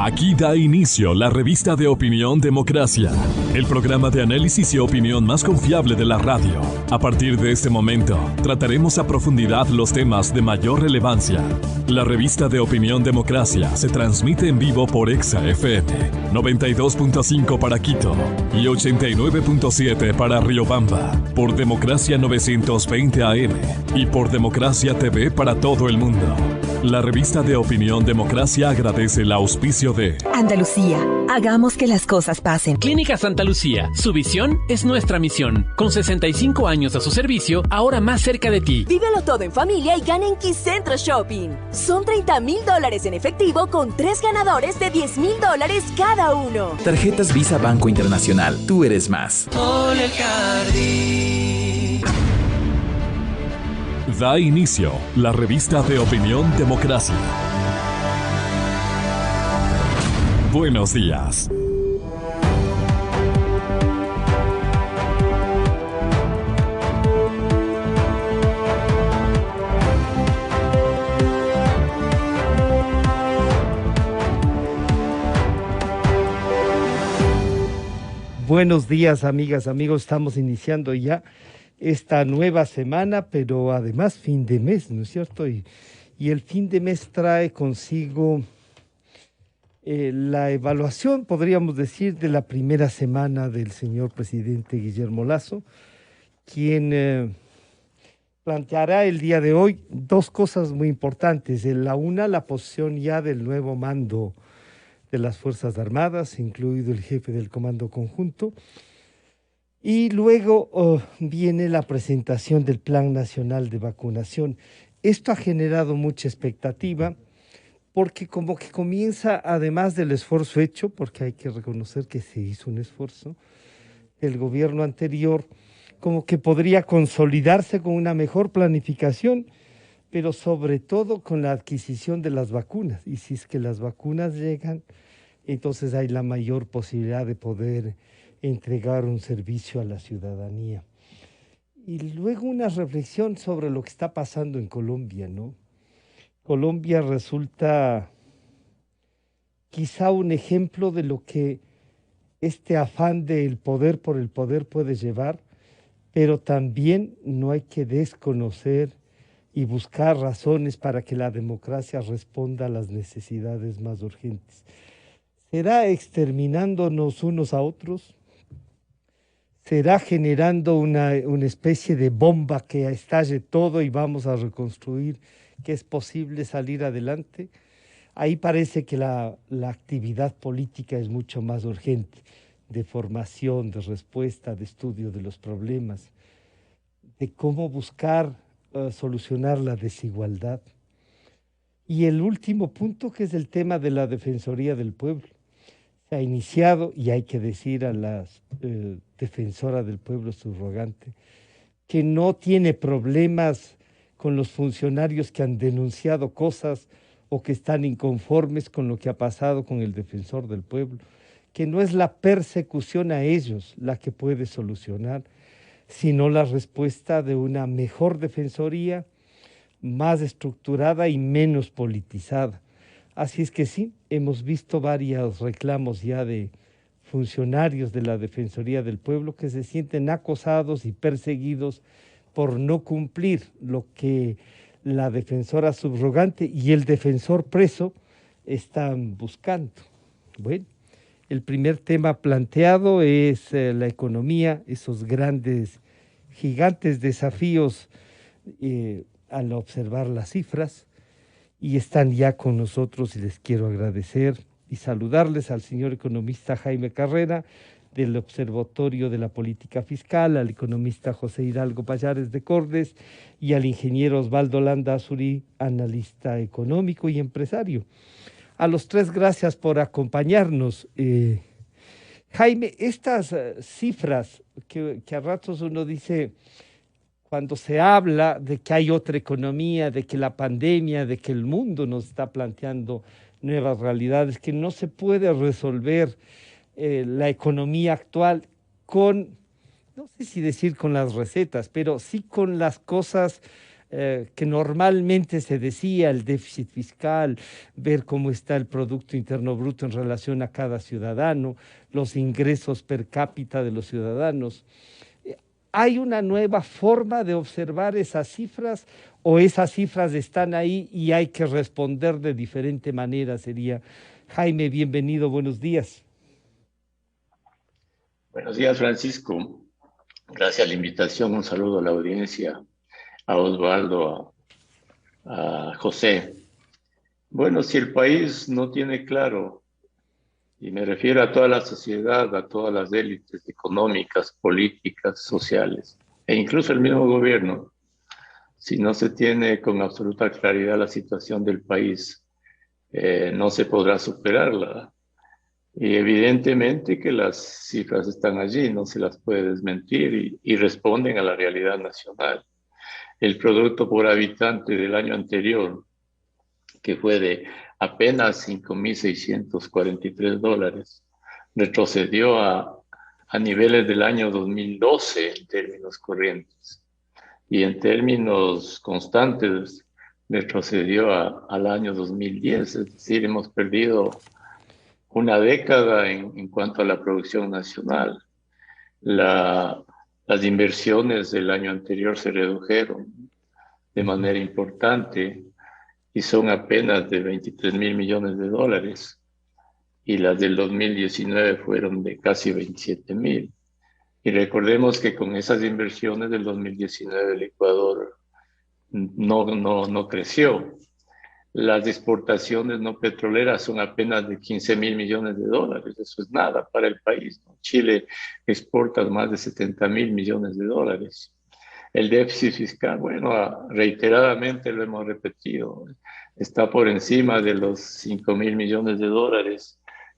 Aquí da inicio la revista de opinión Democracia, el programa de análisis y opinión más confiable de la radio. A partir de este momento, trataremos a profundidad los temas de mayor relevancia. La revista de opinión Democracia se transmite en vivo por Exa FM, 92.5 para Quito y 89.7 para Riobamba, por Democracia 920 AM y por Democracia TV para todo el mundo. La revista de opinión Democracia agradece el auspicio de Andalucía, hagamos que las cosas pasen. Clínica Santa Lucía, su visión es nuestra misión. Con 65 años a su servicio, ahora más cerca de ti. Vívelo todo en familia y gana en Quicentro Shopping. Son $30,000 en efectivo con 3 ganadores de $10,000 cada uno. Tarjetas Visa Banco Internacional, tú eres más. Ole Jardín. Da inicio la revista de opinión Democracia. Buenos días. Buenos días, amigas, amigos. Estamos iniciando ya esta nueva semana, pero además fin de mes, ¿no es cierto? Y el fin de mes trae consigo la evaluación, podríamos decir, de la primera semana del señor presidente Guillermo Lasso, quien planteará el día de hoy dos cosas muy importantes. La una, la posición ya del nuevo mando de las Fuerzas Armadas, incluido el jefe del Comando Conjunto. Y luego viene la presentación del Plan Nacional de Vacunación. Esto ha generado mucha expectativa porque como que comienza, además del esfuerzo hecho, porque hay que reconocer que se hizo un esfuerzo, el gobierno anterior, como que podría consolidarse con una mejor planificación, pero sobre todo con la adquisición de las vacunas. Y si es que las vacunas llegan, entonces hay la mayor posibilidad de poder entregar un servicio a la ciudadanía. Y luego una reflexión sobre lo que está pasando en Colombia, ¿no? Colombia resulta quizá un ejemplo de lo que este afán del poder por el poder puede llevar, pero también no hay que desconocer y buscar razones para que la democracia responda a las necesidades más urgentes. ¿Será exterminándonos unos a otros? ¿Será generando una especie de bomba que estalle todo y vamos a reconstruir que es posible salir adelante? Ahí parece que la actividad política es mucho más urgente, de formación, de respuesta, de estudio de los problemas, de cómo buscar solucionar la desigualdad. Y el último punto, que es el tema de la Defensoría del Pueblo. Se ha iniciado, y hay que decir a la defensora del pueblo subrogante, que no tiene problemas con los funcionarios que han denunciado cosas o que están inconformes con lo que ha pasado con el defensor del pueblo, que no es la persecución a ellos la que puede solucionar, sino la respuesta de una mejor defensoría, más estructurada y menos politizada. Así es que sí, hemos visto varios reclamos ya de funcionarios de la Defensoría del Pueblo que se sienten acosados y perseguidos por no cumplir lo que la defensora subrogante y el defensor preso están buscando. Bueno, el primer tema planteado es la economía, esos grandes, gigantes desafíos al observar las cifras. Y están ya con nosotros y les quiero agradecer y saludarles al señor economista Jaime Carrera del Observatorio de la Política Fiscal, al economista José Hidalgo Payares de Cordes y al ingeniero Osvaldo Landazuri, analista económico y empresario. A los tres, gracias por acompañarnos. Jaime, estas cifras que a ratos uno dice, cuando se habla de que hay otra economía, de que la pandemia, de que el mundo nos está planteando nuevas realidades, que no se puede resolver la economía actual con, no sé si decir con las recetas, pero sí con las cosas que normalmente se decía, el déficit fiscal, ver cómo está el Producto Interno Bruto en relación a cada ciudadano, los ingresos per cápita de los ciudadanos. ¿Hay una nueva forma de observar esas cifras o esas cifras están ahí y hay que responder de diferente manera? Sería, Jaime, bienvenido, buenos días. Buenos días, Francisco. Gracias a la invitación. Un saludo a la audiencia, a Osvaldo, a José. Bueno, si el país no tiene claro, y me refiero a toda la sociedad, a todas las élites económicas, políticas, sociales, e incluso el mismo gobierno, si no se tiene con absoluta claridad la situación del país, no se podrá superarla. Y evidentemente que las cifras están allí, no se las puede desmentir y responden a la realidad nacional. El producto por habitante del año anterior, que fue de apenas $5,643, retrocedió a niveles del año 2012 en términos corrientes y en términos constantes retrocedió al año 2010, es decir, hemos perdido una década en cuanto a la producción nacional. Las inversiones del año anterior se redujeron de manera importante y son apenas de $23,000 millones y las del 2019 fueron de casi 27,000. Y recordemos que con esas inversiones del 2019 el Ecuador no creció. Las exportaciones no petroleras son apenas de $15,000 millones, eso es nada para el país, ¿no? Chile exporta más de $70,000 millones. El déficit fiscal, bueno, reiteradamente lo hemos repetido, está por encima de los $5,000 millones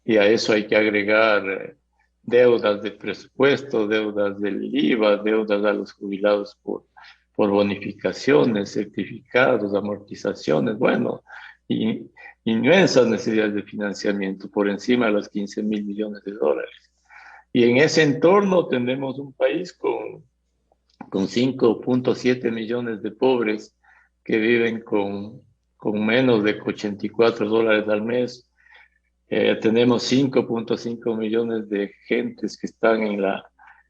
y a eso hay que agregar deudas de presupuesto, deudas del IVA, deudas a los jubilados por bonificaciones, certificados, amortizaciones, bueno, y inmensas necesidades de financiamiento por encima de los $15,000 millones. Y en ese entorno tenemos un país con 5.7 millones de pobres que viven con menos de $84 al mes. Tenemos 5.5 millones de gentes que están en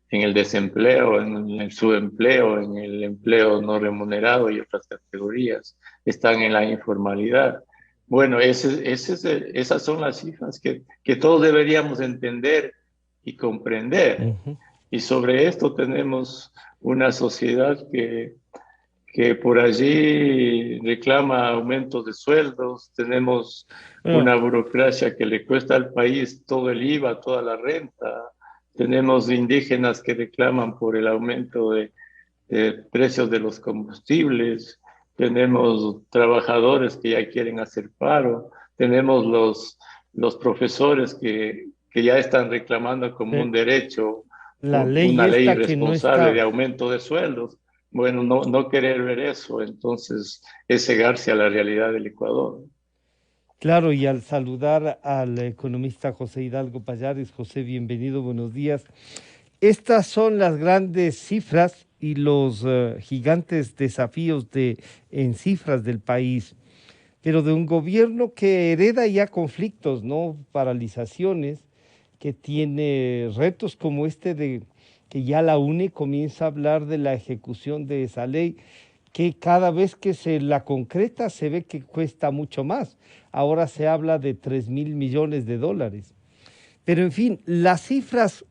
el desempleo, en el subempleo, en el empleo no remunerado y otras categorías, están en la informalidad. Bueno, esas son las cifras que todos deberíamos entender y comprender. Uh-huh. Y sobre esto tenemos una sociedad que por allí reclama aumentos de sueldos, tenemos una burocracia que le cuesta al país todo el IVA, toda la renta. Tenemos indígenas que reclaman por el aumento de precios de los combustibles. Tenemos trabajadores que ya quieren hacer paro. Tenemos los profesores que ya están reclamando como un derecho una ley irresponsable de aumento de sueldos. Bueno, no querer ver eso, entonces es cegarse a la realidad del Ecuador. Claro, y al saludar al economista José Hidalgo Pallares, José, bienvenido, buenos días. Estas son las grandes cifras y los gigantes desafíos en cifras del país, pero de un gobierno que hereda ya conflictos, ¿no? Paralizaciones, que tiene retos como este que ya la UNE comienza a hablar de la ejecución de esa ley, que cada vez que se la concreta se ve que cuesta mucho más. Ahora se habla de $3,000 millones. Pero en fin, las cifras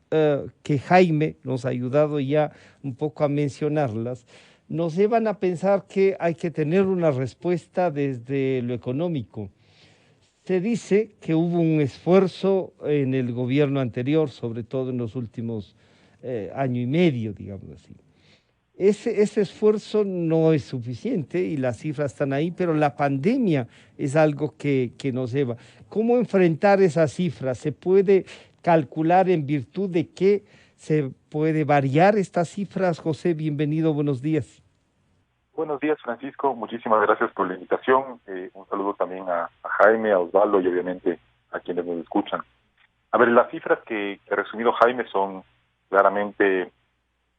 que Jaime nos ha ayudado ya un poco a mencionarlas, nos llevan a pensar que hay que tener una respuesta desde lo económico. Se dice que hubo un esfuerzo en el gobierno anterior, sobre todo en los últimos año y medio, digamos así. Ese esfuerzo no es suficiente y las cifras están ahí, pero la pandemia es algo que nos lleva. ¿Cómo enfrentar esas cifras? ¿Se puede calcular en virtud de qué se puede variar estas cifras? José, bienvenido, buenos días. Buenos días, Francisco. Muchísimas gracias por la invitación. Un saludo también a Jaime, a Osvaldo y obviamente a quienes nos escuchan. A ver, las cifras que ha resumido Jaime son claramente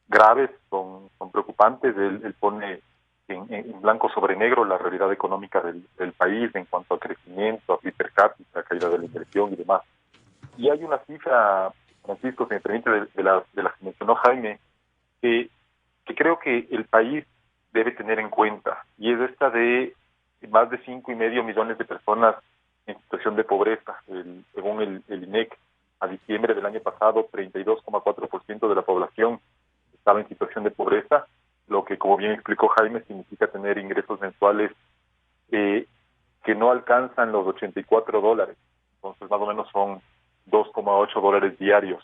graves, son preocupantes. Él pone en en blanco sobre negro la realidad económica del país en cuanto a crecimiento, a PIB per cápita, caída de la inversión y demás. Y hay una cifra, Francisco, si me permite, de la que mencionó Jaime, que creo que el país debe tener en cuenta, y es esta de más de 5,5 millones de personas en situación de pobreza. Según el INEC, a diciembre del año pasado, 32,4% de la población estaba en situación de pobreza, lo que, como bien explicó Jaime, significa tener ingresos mensuales que no alcanzan los $84. Entonces, más o menos son $2,8 diarios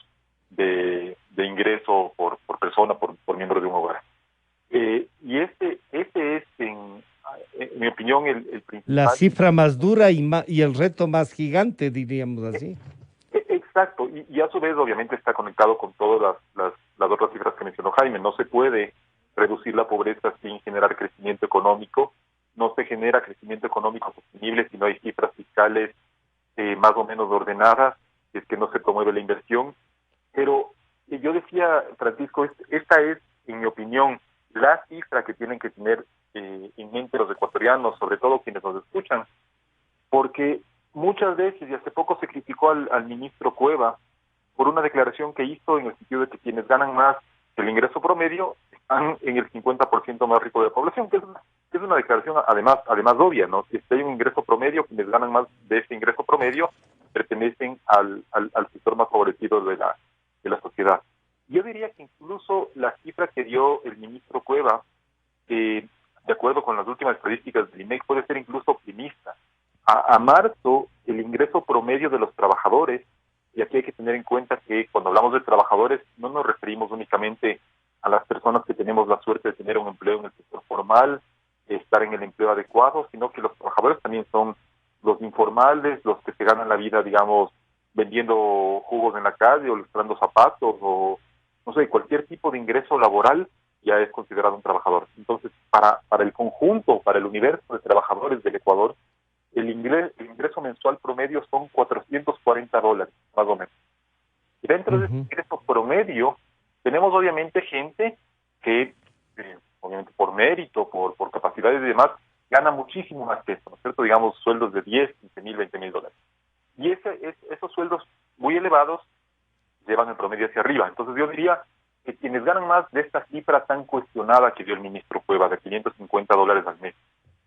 de ingreso por persona, por miembro de un hogar. Y este es, en mi opinión, el principal... La cifra más dura y el reto más gigante, diríamos así. Exacto, y a su vez, obviamente, está conectado con todas las otras cifras que mencionó Jaime. No se puede reducir la pobreza sin generar crecimiento económico. No se genera crecimiento económico sostenible si no hay cifras fiscales más o menos ordenadas, si es que no se promueve la inversión. Pero yo decía, Francisco, esta es, en mi opinión, la cifra que tienen que tener en mente los ecuatorianos, sobre todo quienes nos escuchan, porque muchas veces, y hace poco se criticó al ministro Cueva por una declaración que hizo en el sentido de que quienes ganan más que el ingreso promedio están en el 50% más rico de la población, que es una declaración además obvia, ¿no? Si hay un ingreso promedio, quienes ganan más de ese ingreso promedio pertenecen al sector más favorecido de la sociedad. Yo diría que incluso la cifra que dio el ministro Cueva, de acuerdo con las últimas estadísticas del INEC, puede ser incluso optimista. A marzo, el ingreso promedio de los trabajadores, y aquí hay que tener en cuenta que cuando hablamos de trabajadores no nos referimos únicamente a las personas que tenemos la suerte de tener un empleo en el sector formal, estar en el empleo adecuado, sino que los trabajadores también son los informales, los que se ganan la vida, digamos, vendiendo jugos en la calle o lustrando zapatos o, no sé, cualquier tipo de ingreso laboral ya es considerado un trabajador. Entonces, para el conjunto, para el universo de trabajadores del Ecuador, el ingreso mensual promedio son $440, más o menos. Y dentro de ese ingreso promedio, tenemos obviamente gente que, obviamente por mérito, por capacidades y demás, gana muchísimo más que eso, ¿no es cierto? Digamos, sueldos de 10, 15 mil, 20 mil dólares. Y esos sueldos muy elevados llevan el promedio hacia arriba. Entonces yo diría que quienes ganan más de esta cifra tan cuestionada que dio el ministro Cueva, de $550 al mes,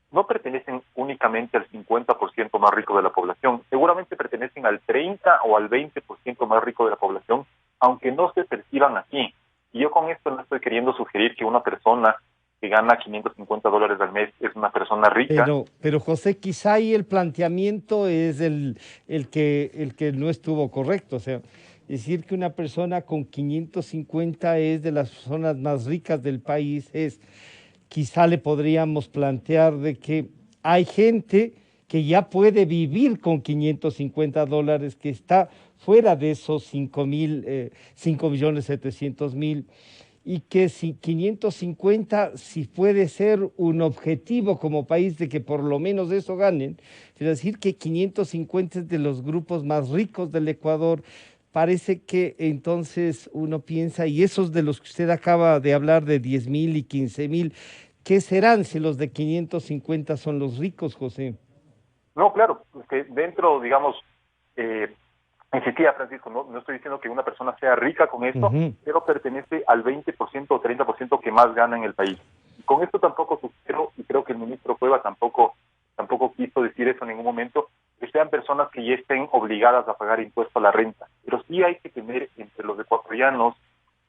no pertenecen únicamente al 50% más rico de la población, seguramente pertenecen al 30 o al 20% más rico de la población, aunque no se perciban así. Y yo con esto no estoy queriendo sugerir que una persona que gana $550 al mes es una persona rica. Pero José, quizá ahí el planteamiento es el que no estuvo correcto. O sea, decir que una persona con 550 es de las personas más ricas del país quizá le podríamos plantear de que hay gente que ya puede vivir con $550, que está fuera de esos 5.700.000, y que si 550 si puede ser un objetivo como país de que por lo menos eso ganen, es decir, que 550 es de los grupos más ricos del Ecuador. Parece que entonces uno piensa, y esos de los que usted acaba de hablar de 10.000 y 15.000, ¿qué serán si los de 550 son los ricos, José? No, claro, que dentro, digamos, insistía Francisco, no estoy diciendo que una persona sea rica con esto, pero pertenece al 20% o 30% que más gana en el país. Y con esto tampoco sugiero, y creo que el ministro Cueva tampoco quiso decir eso en ningún momento, que sean personas que ya estén obligadas a pagar impuesto a la renta. Pero sí hay que tener entre los ecuatorianos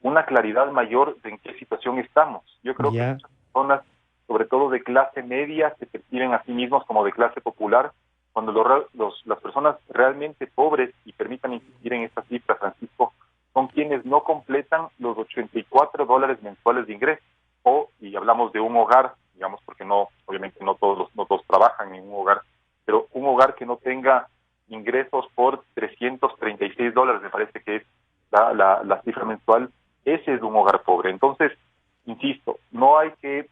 una claridad mayor de en qué situación estamos. Yo creo que muchas personas, sobre todo de clase media, se perciben a sí mismos como de clase popular, cuando las personas realmente pobres, y permitan insistir en esta cifra, Francisco, son quienes no completan los $84 mensuales de ingreso. Y hablamos de un hogar, digamos, porque obviamente no todos trabajan en un hogar, pero un hogar que no tenga ingresos por $336, me parece que es la cifra mensual, ese es un hogar pobre. Entonces, insisto, no hay que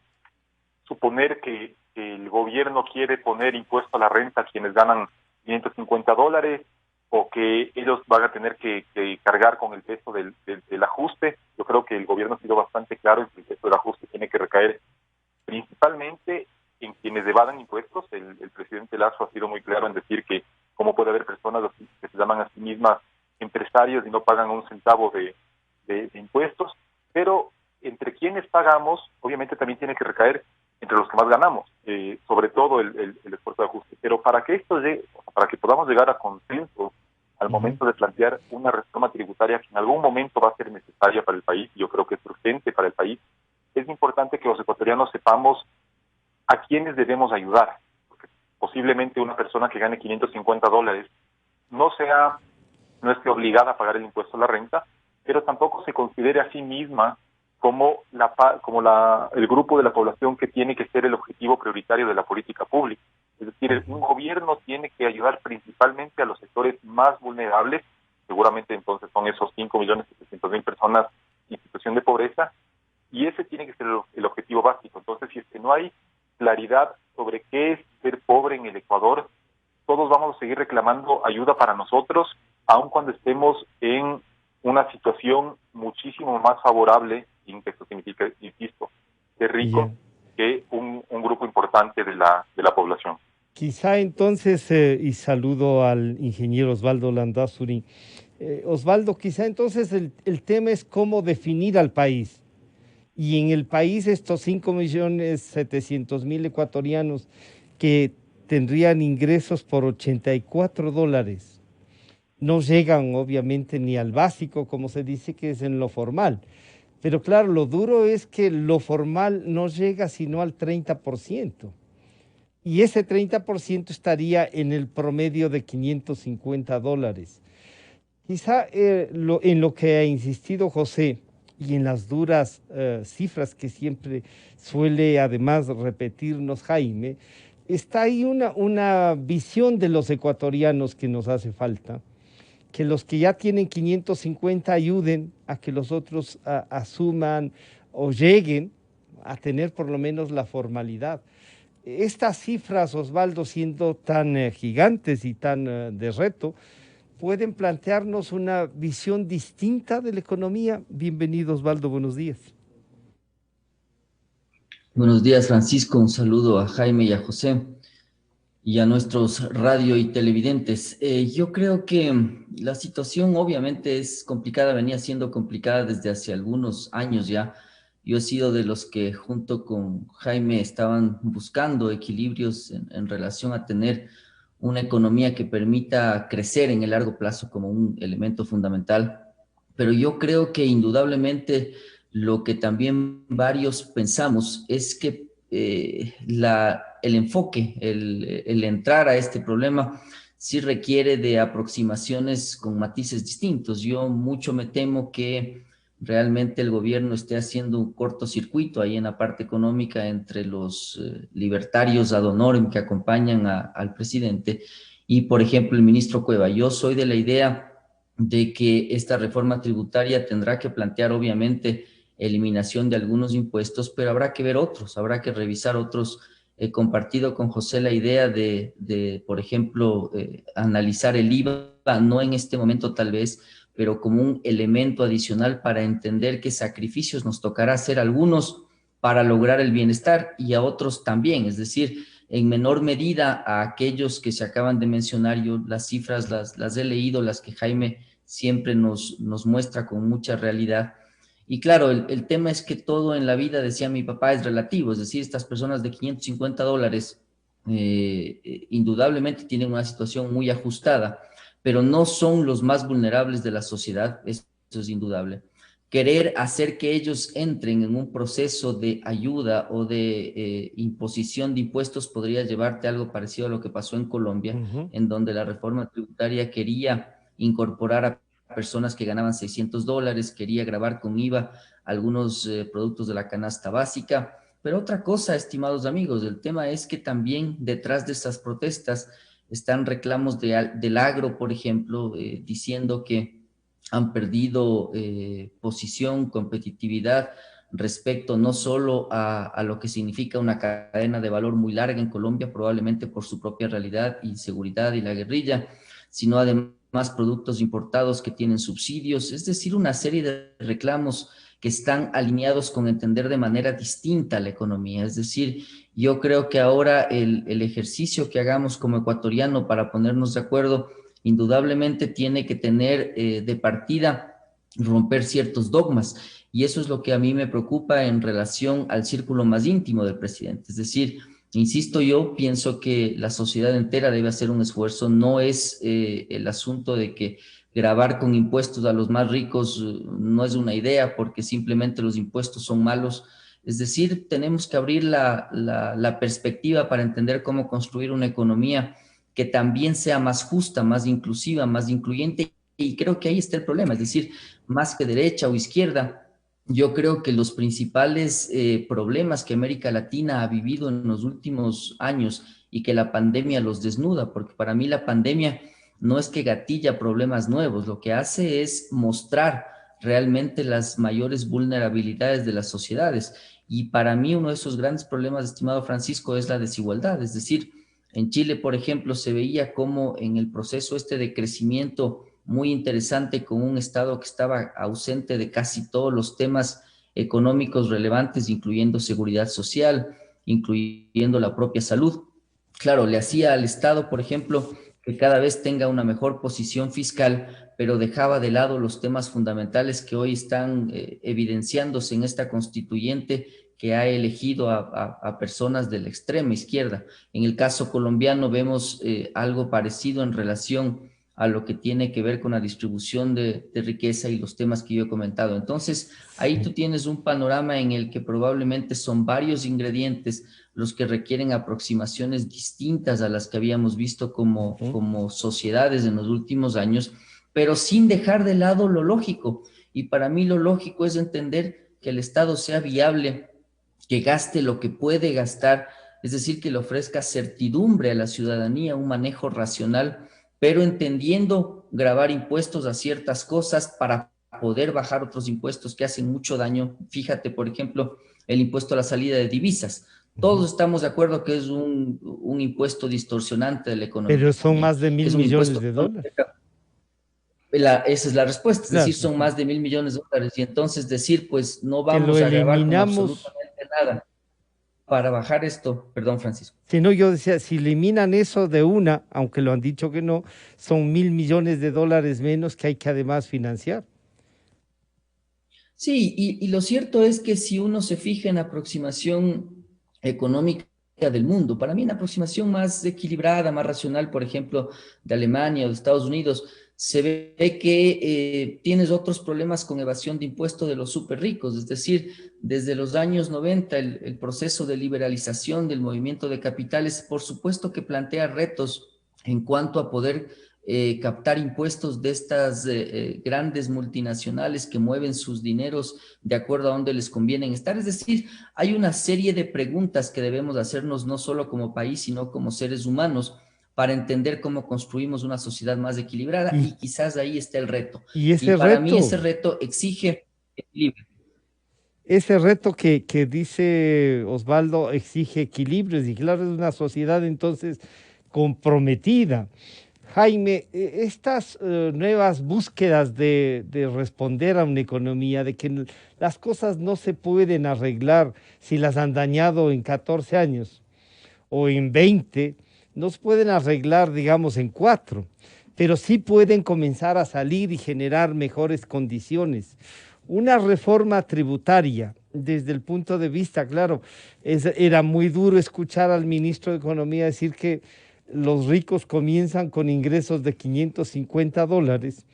suponer que el gobierno quiere poner impuesto a la renta a quienes ganan $550 o que ellos van a tener que cargar con el peso del ajuste. Yo creo que el gobierno ha sido bastante claro en que el peso del ajuste tiene que recaer principalmente en quienes evadan impuestos. El presidente Lasso ha sido muy claro en decir que cómo puede haber personas que se llaman a sí mismas empresarios y no pagan un centavo de impuestos, pero entre quienes pagamos, obviamente también tiene que recaer entre los que más ganamos, sobre todo el esfuerzo de ajuste. Pero para que esto llegue, para que podamos llegar a consenso al momento de plantear una reforma tributaria que en algún momento va a ser necesaria para el país, yo creo que es urgente para el país, es importante que los ecuatorianos sepamos a quiénes debemos ayudar, porque posiblemente una persona que gane $550 no esté obligada a pagar el impuesto a la renta, pero tampoco se considere a sí misma como el grupo de la población que tiene que ser el objetivo prioritario de la política pública. Es decir, un gobierno tiene que ayudar principalmente a los sectores más vulnerables, seguramente entonces son esos 5.700.000 personas en situación de pobreza, y ese tiene que ser el objetivo básico. Entonces, si es que no hay claridad sobre qué es ser pobre en el Ecuador, todos vamos a seguir reclamando ayuda para nosotros, aun cuando estemos en una situación muchísimo más favorable, sin que esto signifique, insisto, ser rico que un grupo importante de la población. Quizá entonces, y saludo al ingeniero Osvaldo Landázuri. Osvaldo, quizá entonces el tema es cómo definir al país. Y en el país estos 5.700.000 ecuatorianos que tendrían ingresos por $84, no llegan obviamente ni al básico, como se dice que es en lo formal. Pero claro, lo duro es que lo formal no llega sino al 30%. Y ese 30% estaría en el promedio de $550. Quizá en lo que ha insistido José y en las duras cifras que siempre suele además repetirnos Jaime, está ahí una visión de los ecuatorianos que nos hace falta, que los que ya tienen 550 ayuden a que los otros asuman o lleguen a tener por lo menos la formalidad. Estas cifras, Osvaldo, siendo tan gigantes y tan de reto, pueden plantearnos una visión distinta de la economía. Bienvenido, Osvaldo, buenos días. Buenos días, Francisco. Un saludo a Jaime y a José y a nuestros radio y televidentes. Yo creo que la situación obviamente es complicada, venía siendo complicada desde hace algunos años ya. Yo he sido de los que junto con Jaime estaban buscando equilibrios en relación a tener una economía que permita crecer en el largo plazo como un elemento fundamental. Pero yo creo que indudablemente lo que también varios pensamos es que el enfoque, el entrar a este problema sí requiere de aproximaciones con matices distintos. Yo mucho me temo que realmente el gobierno esté haciendo un cortocircuito ahí en la parte económica entre los libertarios ad honorem que acompañan al presidente y, por ejemplo, el ministro Cueva. Yo soy de la idea de que esta reforma tributaria tendrá que plantear, obviamente, eliminación de algunos impuestos, pero habrá que ver otros, habrá que revisar otros. He compartido con José la idea de por ejemplo, analizar el IVA, no en este momento tal vez, pero como un elemento adicional para entender qué sacrificios nos tocará hacer a algunos para lograr el bienestar y a otros también, es decir, en menor medida a aquellos que se acaban de mencionar. Yo las cifras las he leído, las que Jaime siempre nos muestra con mucha realidad. Y claro, el tema es que todo en la vida, decía mi papá, es relativo, es decir, estas personas de $550 indudablemente tienen una situación muy ajustada, pero no son los más vulnerables de la sociedad, eso es indudable. Querer hacer que ellos entren en un proceso de ayuda o de imposición de impuestos podría llevarte a algo parecido a lo que pasó en Colombia, en donde la reforma tributaria quería incorporar a personas que ganaban $600, quería gravar con IVA algunos productos de la canasta básica. Pero otra cosa, estimados amigos, el tema es que también detrás de estas protestas están reclamos del agro, por ejemplo, diciendo que han perdido posición, competitividad respecto no solo a lo que significa una cadena de valor muy larga en Colombia, probablemente por su propia realidad, inseguridad y la guerrilla, sino además productos importados que tienen subsidios, es decir, una serie de reclamos que están alineados con entender de manera distinta la economía. Es decir, yo creo que ahora el ejercicio que hagamos como ecuatoriano para ponernos de acuerdo, indudablemente tiene que tener de partida romper ciertos dogmas. Y eso es lo que a mí me preocupa en relación al círculo más íntimo del presidente. Es decir, insisto, yo pienso que la sociedad entera debe hacer un esfuerzo. No es el asunto de que gravar con impuestos a los más ricos no es una idea, porque simplemente los impuestos son malos. Es decir, tenemos que abrir la perspectiva para entender cómo construir una economía que también sea más justa, más inclusiva, más incluyente. Y creo que ahí está el problema. Es decir, más que derecha o izquierda, yo creo que los principales problemas que América Latina ha vivido en los últimos años y que la pandemia los desnuda, porque para mí la pandemia no es que gatilla problemas nuevos, lo que hace es mostrar realmente las mayores vulnerabilidades de las sociedades. Y para mí uno de esos grandes problemas, estimado Francisco, es la desigualdad. Es decir, en Chile, por ejemplo, se veía cómo en el proceso de crecimiento muy interesante con un Estado que estaba ausente de casi todos los temas económicos relevantes, incluyendo seguridad social, incluyendo la propia salud. Claro, le hacía al Estado, por ejemplo, que cada vez tenga una mejor posición fiscal, pero dejaba de lado los temas fundamentales que hoy están evidenciándose en esta constituyente que ha elegido a personas de la extrema izquierda. En el caso colombiano vemos algo parecido en relación a lo que tiene que ver con la distribución de riqueza y los temas que yo he comentado. Entonces, ahí tú tienes un panorama en el que probablemente son varios ingredientes los que requieren aproximaciones distintas a las que habíamos visto como sociedades en los últimos años, pero sin dejar de lado lo lógico. Y para mí lo lógico es entender que el Estado sea viable, que gaste lo que puede gastar, es decir, que le ofrezca certidumbre a la ciudadanía, un manejo racional, pero entendiendo gravar impuestos a ciertas cosas para poder bajar otros impuestos que hacen mucho daño. Fíjate, por ejemplo, el impuesto a la salida de divisas. Todos estamos de acuerdo que es un impuesto distorsionante de la economía. Pero son más de $1.000 millones de dólares. Esa es la respuesta, es decir, son más de $1.000 millones de dólares. Y entonces decir, pues no vamos a grabar con absolutamente nada para bajar esto. Perdón, Francisco. Si no, yo decía, si eliminan eso de una, aunque lo han dicho que no, son $1.000 millones de dólares menos que hay que además financiar. Sí, y lo cierto es que si uno se fija en la aproximación económica del mundo, para mí una aproximación más equilibrada, más racional, por ejemplo, de Alemania o de Estados Unidos, se ve que tienes otros problemas con evasión de impuestos de los súper ricos. Es decir, desde los años 90, el proceso de liberalización del movimiento de capitales, por supuesto que plantea retos en cuanto a poder captar impuestos de estas grandes multinacionales que mueven sus dineros de acuerdo a donde les conviene estar. Es decir, hay una serie de preguntas que debemos hacernos no solo como país, sino como seres humanos, para entender cómo construimos una sociedad más equilibrada, y quizás ahí está el reto. Y para mí ese reto exige equilibrio. Ese reto que dice Osvaldo exige equilibrios, y claro, es una sociedad entonces comprometida. Jaime, estas nuevas búsquedas de responder a una economía, de que las cosas no se pueden arreglar si las han dañado en 14 años o en 20, no se pueden arreglar, digamos, en 4, pero sí pueden comenzar a salir y generar mejores condiciones. Una reforma tributaria, desde el punto de vista, claro, era muy duro escuchar al ministro de Economía decir que los ricos comienzan con ingresos de $550,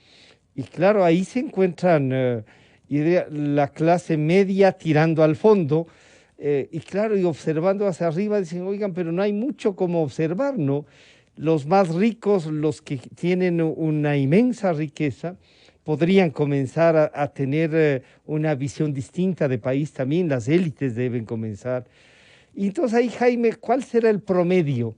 y claro, ahí se encuentran la clase media tirando al fondo, y claro, y observando hacia arriba dicen, oigan, pero no hay mucho como observar, ¿no? Los más ricos, los que tienen una inmensa riqueza, podrían comenzar a tener una visión distinta de país también, las élites deben comenzar. Y entonces ahí, Jaime, ¿cuál será el promedio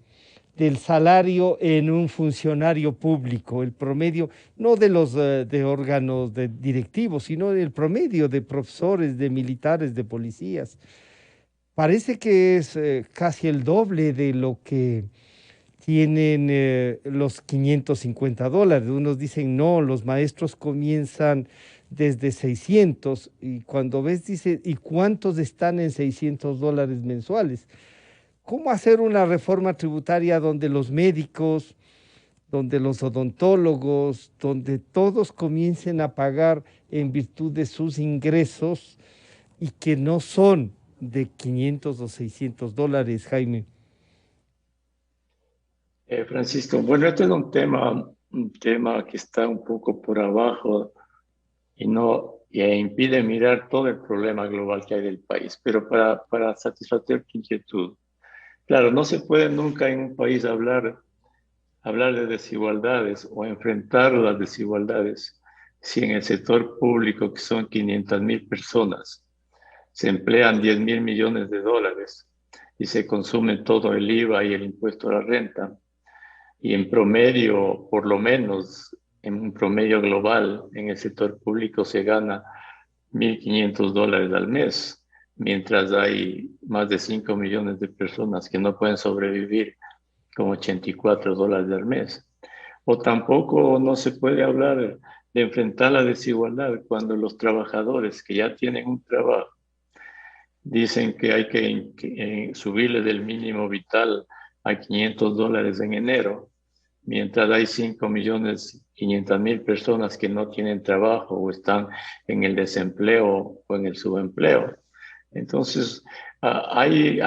del salario en un funcionario público? El promedio, no de los de órganos directivos, sino el promedio de profesores, de militares, de policías. Parece que es casi el doble de lo que tienen los $550. Unos dicen, no, los maestros comienzan desde 600, y cuando ves, dice, ¿y cuántos están en $600 mensuales? ¿Cómo hacer una reforma tributaria donde los médicos, donde los odontólogos, donde todos comiencen a pagar en virtud de sus ingresos y que no son de 500 o $600, Jaime? Francisco, bueno, este es un tema que está un poco por abajo y impide mirar todo el problema global que hay del país. Pero para satisfacer tu inquietud, claro, no se puede nunca en un país hablar de desigualdades o enfrentar las desigualdades si en el sector público, que son 500.000 personas, se emplean 10.000 millones de dólares y se consume todo el IVA y el impuesto a la renta. Y en promedio, por lo menos en un promedio global, en el sector público se gana $1.500 al mes, mientras hay más de 5 millones de personas que no pueden sobrevivir con $84 al mes. O tampoco no se puede hablar de enfrentar la desigualdad cuando los trabajadores que ya tienen un trabajo dicen que hay que subirle del mínimo vital a $500 en enero, mientras hay 5.500.000 personas que no tienen trabajo o están en el desempleo o en el subempleo. Entonces, hay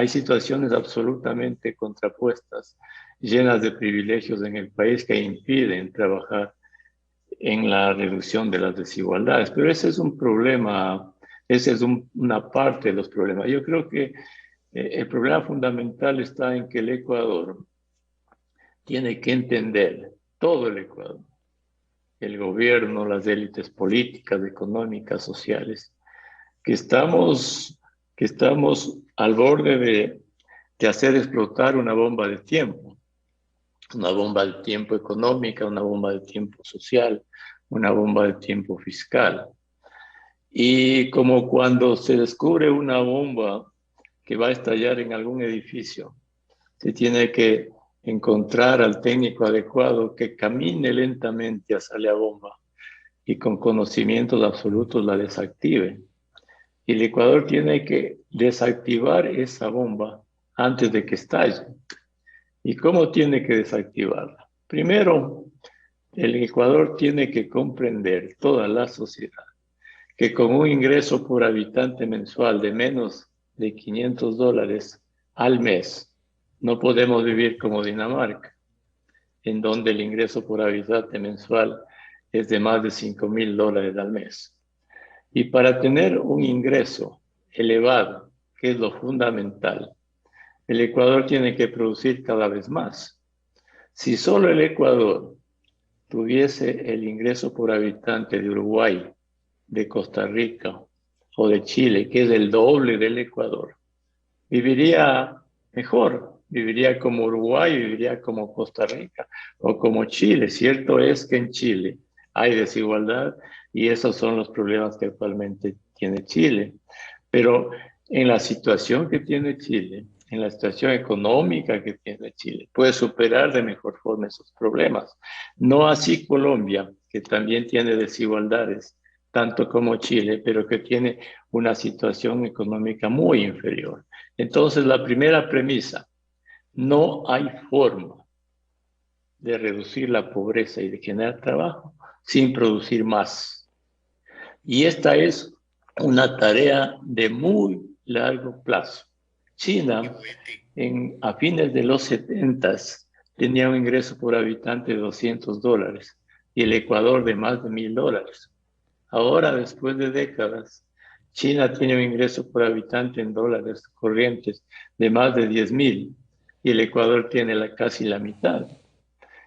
situaciones absolutamente contrapuestas, llenas de privilegios en el país que impiden trabajar en la reducción de las desigualdades. Pero ese es un problema, esa es una parte de los problemas. Yo creo que el problema fundamental está en que el Ecuador tiene que entender, todo el Ecuador, el gobierno, las élites políticas, económicas, sociales, que estamos al borde de hacer explotar una bomba de tiempo económica, una bomba de tiempo social, una bomba de tiempo fiscal. Y como cuando se descubre una bomba que va a estallar en algún edificio, se tiene que encontrar al técnico adecuado que camine lentamente hacia la bomba y con conocimientos absolutos la desactive. Y el Ecuador tiene que desactivar esa bomba antes de que estalle. ¿Y cómo tiene que desactivarla? Primero, el Ecuador tiene que comprender, toda la sociedad, que con un ingreso por habitante mensual de menos de $500 al mes, no podemos vivir como Dinamarca, en donde el ingreso por habitante mensual es de más de $5.000 al mes. Y para tener un ingreso elevado, que es lo fundamental, el Ecuador tiene que producir cada vez más. Si solo el Ecuador tuviese el ingreso por habitante de Uruguay, de Costa Rica o de Chile, que es el doble del Ecuador, viviría mejor, viviría como Uruguay, viviría como Costa Rica o como Chile. Cierto es que en Chile hay desigualdad y esos son los problemas que actualmente tiene Chile. Pero en la situación que tiene Chile, en la situación económica que tiene Chile, puede superar de mejor forma esos problemas. No así Colombia, que también tiene desigualdades, tanto como Chile, pero que tiene una situación económica muy inferior. Entonces, la primera premisa, no hay forma de reducir la pobreza y de generar trabajo sin producir más. Y esta es una tarea de muy largo plazo. China, a fines de los 70s, tenía un ingreso por habitante de $200 y el Ecuador de más de $1.000. Ahora, después de décadas, China tiene un ingreso por habitante en dólares corrientes de más de 10.000 y el Ecuador tiene casi la mitad.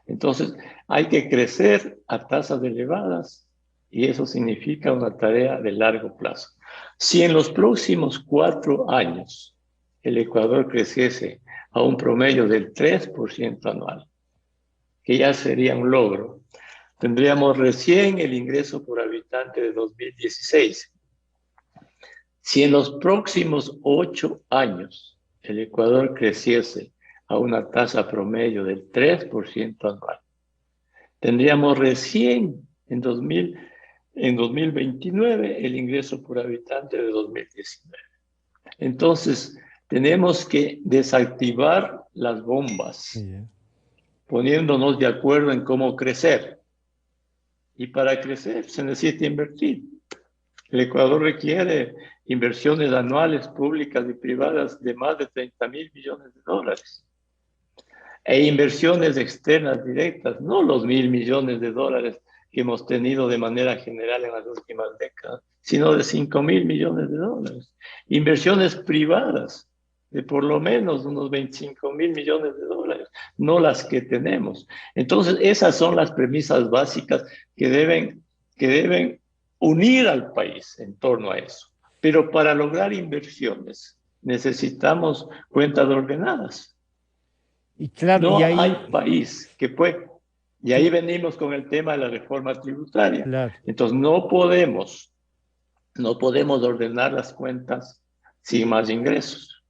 Entonces, hay que crecer a tasas elevadas y eso significa una tarea de largo plazo. Si en los próximos 4 años el Ecuador creciese a un promedio del 3% anual, que ya sería un logro, tendríamos recién el ingreso por habitante de 2016. Si en los próximos 8 años el Ecuador creciese a una tasa promedio del 3% anual, tendríamos recién en 2029 el ingreso por habitante de 2019. Entonces, tenemos que desactivar las bombas, poniéndonos de acuerdo en cómo crecer. Y para crecer se necesita invertir. El Ecuador requiere inversiones anuales públicas y privadas de más de 30.000 millones de dólares. E inversiones externas directas, no los 1.000 millones de dólares que hemos tenido de manera general en las últimas décadas, sino de 5.000 millones de dólares. Inversiones privadas de por lo menos unos 25.000 millones de dólares, no las que tenemos. Entonces, esas son las premisas básicas que deben unir al país en torno a eso. Pero para lograr inversiones necesitamos cuentas ordenadas. Y claro, no y ahí... hay país que pueda. Y ahí venimos con el tema de la reforma tributaria. Claro. Entonces no podemos ordenar las cuentas sin más ingresos.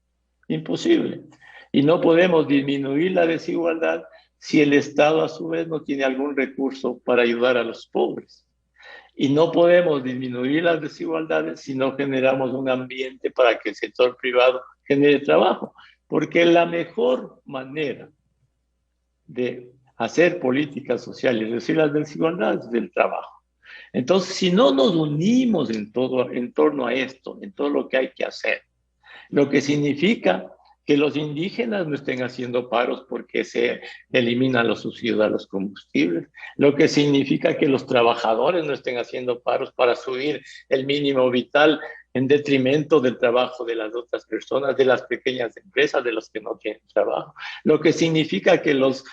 Imposible. Y no podemos disminuir la desigualdad si el Estado a su vez no tiene algún recurso para ayudar a los pobres. Y no podemos disminuir las desigualdades si no generamos un ambiente para que el sector privado genere trabajo. Porque la mejor manera de hacer políticas sociales y reducir las desigualdades del trabajo. Entonces, si no nos unimos en torno a esto, en todo lo que hay que hacer, lo que significa que los indígenas no estén haciendo paros porque se eliminan los subsidios a los combustibles, lo que significa que los trabajadores no estén haciendo paros para subir el mínimo vital en detrimento del trabajo de las otras personas, de las pequeñas empresas, de los que no tienen trabajo. Lo que significa que los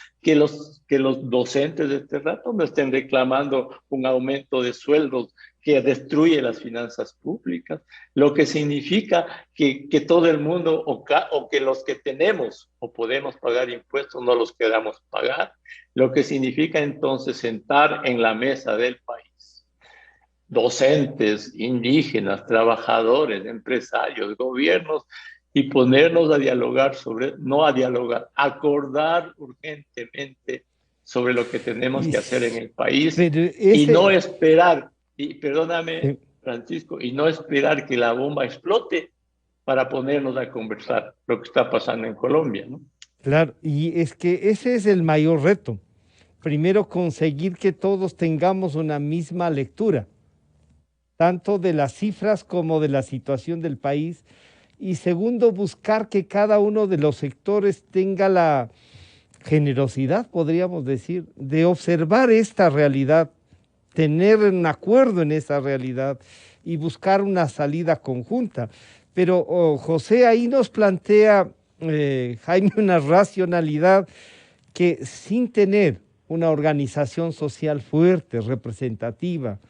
docentes de este rato no estén reclamando un aumento de sueldos que destruye las finanzas públicas. Lo que significa que todo el mundo o que los que tenemos o podemos pagar impuestos no los queramos pagar. Lo que significa entonces sentar en la mesa del país docentes, indígenas, trabajadores, empresarios, gobiernos, y ponernos a dialogar acordar urgentemente sobre lo que tenemos que hacer en el país y no esperar, y perdóname, Francisco, y no esperar que la bomba explote para ponernos a conversar lo que está pasando en Colombia, ¿no? Claro, y es que ese es el mayor reto. Primero, conseguir que todos tengamos una misma lectura, tanto de las cifras como de la situación del país. Y segundo, buscar que cada uno de los sectores tenga la generosidad, podríamos decir, de observar esta realidad, tener un acuerdo en esa realidad y buscar una salida conjunta. Pero José ahí nos plantea, Jaime, una racionalidad que sin tener una organización social fuerte, representativa,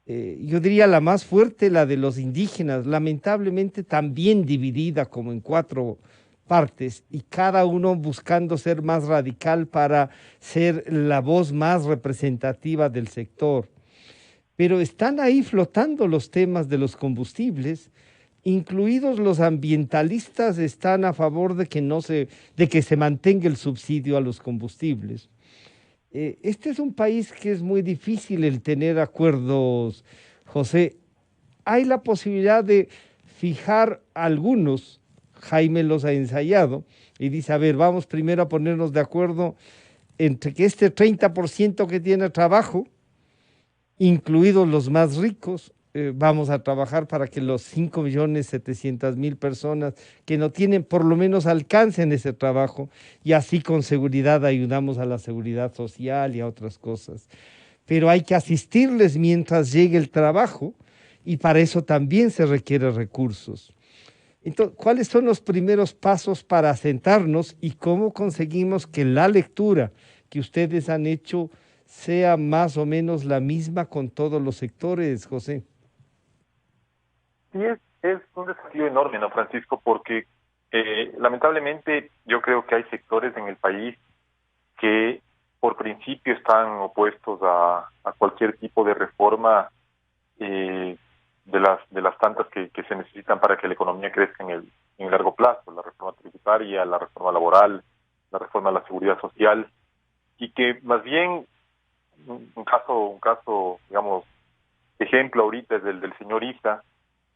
yo diría la más fuerte, la de los indígenas, lamentablemente también dividida como en 4 partes y cada uno buscando ser más radical para ser la voz más representativa del sector. Pero están ahí flotando los temas de los combustibles, incluidos los ambientalistas están a favor de que se mantenga el subsidio a los combustibles. Este es un país que es muy difícil el tener acuerdos, José. Hay la posibilidad de fijar algunos, Jaime los ha ensayado, y dice, a ver, vamos primero a ponernos de acuerdo entre que este 30% que tiene trabajo, incluidos los más ricos, vamos a trabajar para que los 5.700.000 personas que no tienen por lo menos alcancen ese trabajo y así con seguridad ayudamos a la seguridad social y a otras cosas. Pero hay que asistirles mientras llegue el trabajo y para eso también se requieren recursos. Entonces, ¿cuáles son los primeros pasos para sentarnos y cómo conseguimos que la lectura que ustedes han hecho sea más o menos la misma con todos los sectores, José? Sí, es un desafío enorme, ¿no, Francisco? Porque lamentablemente yo creo que hay sectores en el país que por principio están opuestos a cualquier tipo de reforma de las tantas que se necesitan para que la economía crezca en el largo plazo, la reforma tributaria, la reforma laboral, la reforma de la seguridad social, y que más bien un caso, digamos, ejemplo ahorita es el del señor Issa,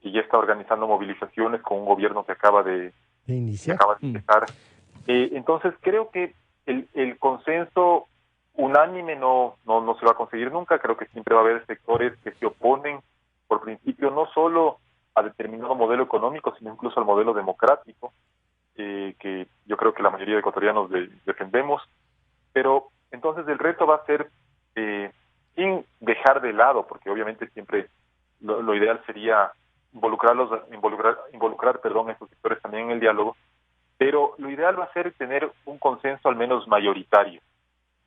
que ya está organizando movilizaciones con un gobierno que acaba de iniciar. Empezar. Entonces creo que el consenso unánime no se va a conseguir nunca. Creo que siempre va a haber sectores que se oponen por principio no solo a determinado modelo económico, sino incluso al modelo democrático, que yo creo que la mayoría de ecuatorianos defendemos. Pero entonces el reto va a ser, sin dejar de lado, porque obviamente siempre lo ideal sería involucrar a estos sectores también en el diálogo, pero lo ideal va a ser tener un consenso al menos mayoritario.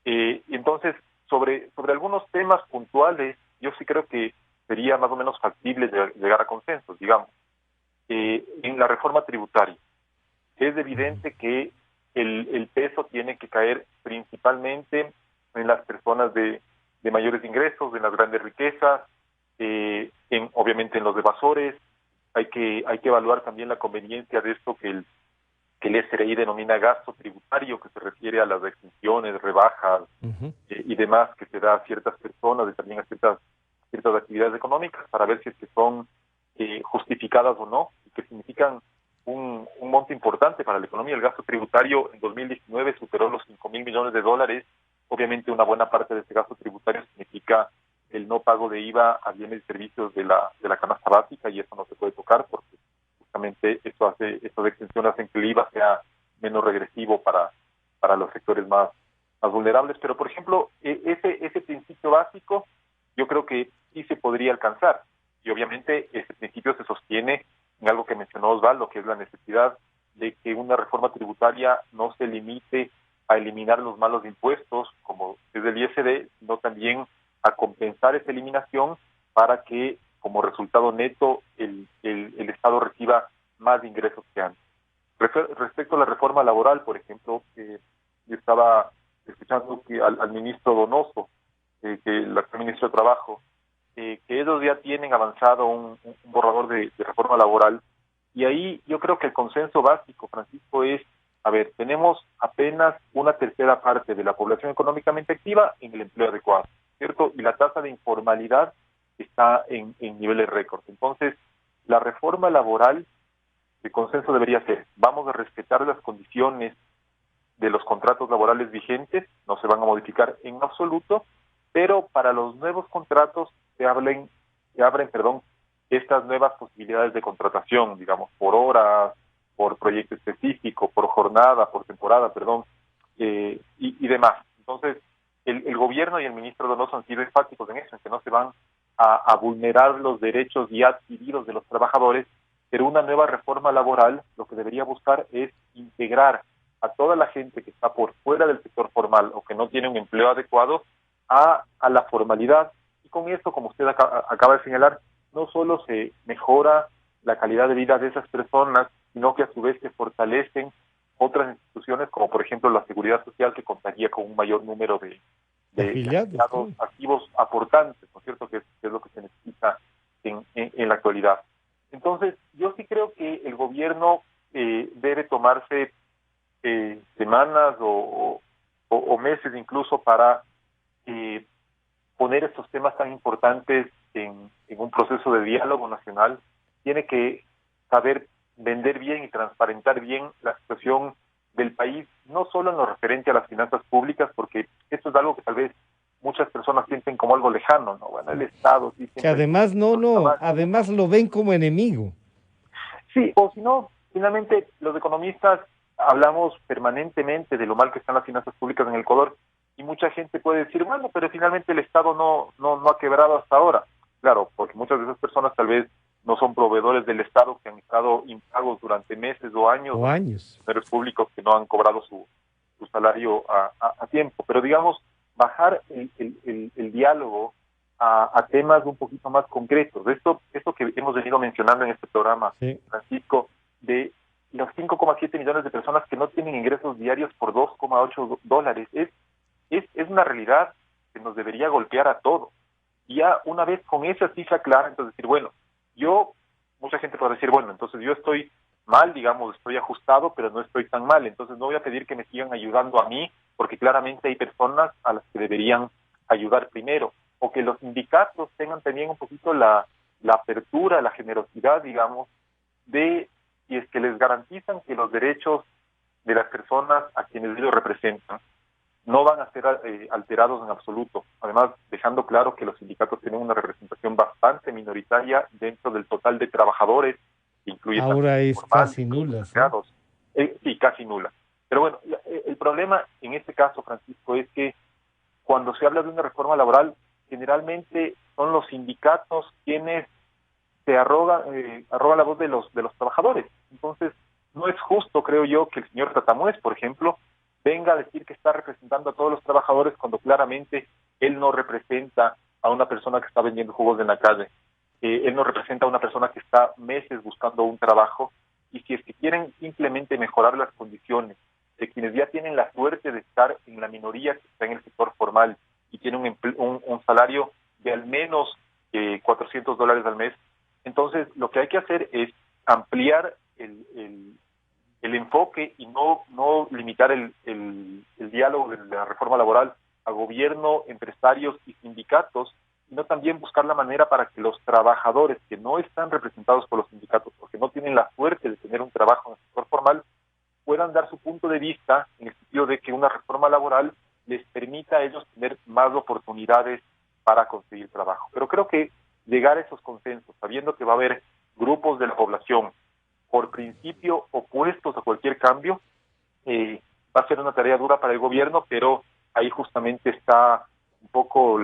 Entonces, sobre algunos temas puntuales, yo sí creo que sería más o menos factible llegar a consensos, digamos. En la reforma tributaria, es evidente que el peso tiene que caer principalmente en las personas de mayores ingresos, en las grandes riquezas, obviamente en los evasores. Hay que evaluar también la conveniencia de esto que el SRI denomina gasto tributario, que se refiere a las exenciones, rebajas y demás que se da a ciertas personas y también a ciertas actividades económicas, para ver si es que son justificadas o no, y que significan un monto importante para la economía. El gasto tributario en 2019 superó los $5,000 millones. Obviamente una buena parte de ese gasto tributario significa el no pago de IVA a bienes y servicios de la canasta básica, y eso no se puede tocar porque justamente estas exenciones hacen que el IVA sea menos regresivo para los sectores más vulnerables. Pero, por ejemplo, ese principio básico yo creo que sí se podría alcanzar, y obviamente ese principio se sostiene en algo que mencionó Osvaldo, que es la necesidad de que una reforma tributaria no se limite a eliminar los malos impuestos, como es el ISD, sino también a compensar esa eliminación para que, como resultado neto, el Estado reciba más ingresos que antes. Respecto a la reforma laboral, por ejemplo, yo estaba escuchando que al ministro Donoso, que el actual ministro de Trabajo, que ellos ya tienen avanzado un borrador de reforma laboral, y ahí yo creo que el consenso básico, Francisco, es, a ver, tenemos apenas una tercera parte de la población económicamente activa en el empleo adecuado, ¿cierto? Y la tasa de informalidad está en niveles récord. Entonces, la reforma laboral, el consenso debería ser, vamos a respetar las condiciones de los contratos laborales vigentes, no se van a modificar en absoluto, pero para los nuevos contratos se abren estas nuevas posibilidades de contratación, digamos, por horas, por proyecto específico, por jornada, por temporada, y demás. Entonces, el gobierno y el ministro Donoso han sido enfáticos en eso, en que no se van a vulnerar los derechos ya adquiridos de los trabajadores, pero una nueva reforma laboral lo que debería buscar es integrar a toda la gente que está por fuera del sector formal o que no tiene un empleo adecuado a la formalidad, y con esto, como usted acaba de señalar, no solo se mejora la calidad de vida de esas personas, sino que a su vez se fortalecen otras instituciones, como por ejemplo la seguridad social, que contaría con un mayor número de afiliados activos aportantes, ¿no es cierto?, que es lo que se necesita en la actualidad. Entonces, yo sí creo que el gobierno debe tomarse semanas o meses incluso para poner estos temas tan importantes en un proceso de diálogo nacional. Tiene que saber vender bien y transparentar bien la situación del país, no solo en lo referente a las finanzas públicas, porque esto es algo que tal vez muchas personas sienten como algo lejano, ¿no? Bueno, el Estado sí, que además además lo ven como enemigo. Sí, o si no, finalmente los economistas hablamos permanentemente de lo mal que están las finanzas públicas en el Ecuador, y mucha gente puede decir, bueno, pero finalmente el Estado no ha quebrado hasta ahora. Claro, porque muchas de esas personas tal vez no son proveedores del Estado, que han estado impagos durante meses o años. Funcionarios públicos que no han cobrado su salario a tiempo. Pero digamos, bajar el diálogo a temas un poquito más concretos. Esto que hemos venido mencionando en este programa, sí, Francisco, de los 5,7 millones de personas que no tienen ingresos diarios por $2,8, es una realidad que nos debería golpear a todos. Y ya una vez con esa cifra clara, entonces decir, bueno, mucha gente puede decir, bueno, entonces yo estoy mal, digamos, estoy ajustado, pero no estoy tan mal. Entonces no voy a pedir que me sigan ayudando a mí, porque claramente hay personas a las que deberían ayudar primero. O que los sindicatos tengan también un poquito la apertura, la generosidad, digamos, de si es que les garantizan que los derechos de las personas a quienes ellos representan no van a ser alterados en absoluto. Además, dejando claro que los sindicatos tienen una representación bastante minoritaria dentro del total de trabajadores, que incluye ahora es casi nula. Sí, casi nula. Pero bueno, el problema en este caso, Francisco, es que cuando se habla de una reforma laboral, generalmente son los sindicatos quienes se arrogan la voz de los trabajadores. Entonces, no es justo, creo yo, que el señor Tatamuez, por ejemplo, venga a decir que está representando a todos los trabajadores cuando claramente él no representa a una persona que está vendiendo jugos en la calle. Él no representa a una persona que está meses buscando un trabajo, y si es que quieren simplemente mejorar las condiciones de quienes ya tienen la suerte de estar en la minoría que está en el sector formal y tienen un salario de al menos $400 al mes, entonces lo que hay que hacer es ampliar el enfoque y no limitar el diálogo de la reforma laboral a gobierno, empresarios y sindicatos, sino también buscar la manera para que los trabajadores que no están representados por los sindicatos, porque no tienen la suerte de tener un trabajo en el sector formal, puedan dar su punto de vista en el sentido de que una reforma laboral les permita a ellos tener más oportunidades para conseguir trabajo. Pero creo que llegar a esos consensos, sabiendo que va a haber grupos de la población por principio opuestos a cualquier cambio, va a ser una tarea dura para el gobierno, pero ahí justamente está un poco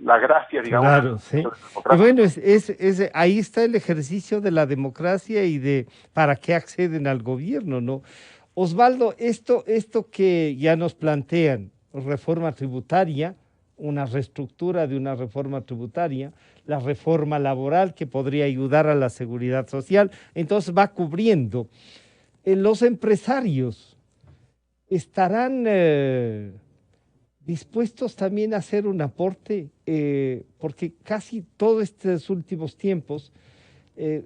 la gracia, digamos. Claro, sí. Y bueno, ahí está el ejercicio de la democracia y de para qué acceden al gobierno, ¿no? Osvaldo, esto que ya nos plantean, reforma tributaria, una reestructura de una reforma tributaria, la reforma laboral que podría ayudar a la seguridad social, entonces va cubriendo. Los empresarios estarán dispuestos también a hacer un aporte, porque casi todos estos últimos tiempos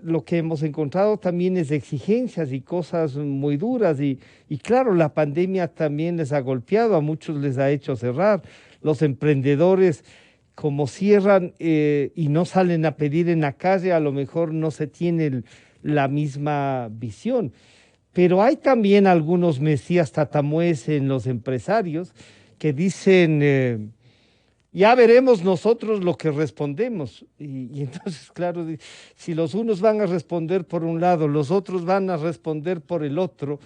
lo que hemos encontrado también es exigencias y cosas muy duras y claro, la pandemia también les ha golpeado, a muchos les ha hecho cerrar. Los emprendedores, como cierran y no salen a pedir en la calle, a lo mejor no se tiene la misma visión. Pero hay también algunos mesías tatamués en los empresarios que dicen, ya veremos nosotros lo que respondemos. Y entonces, claro, si los unos van a responder por un lado, los otros van a responder por el otro,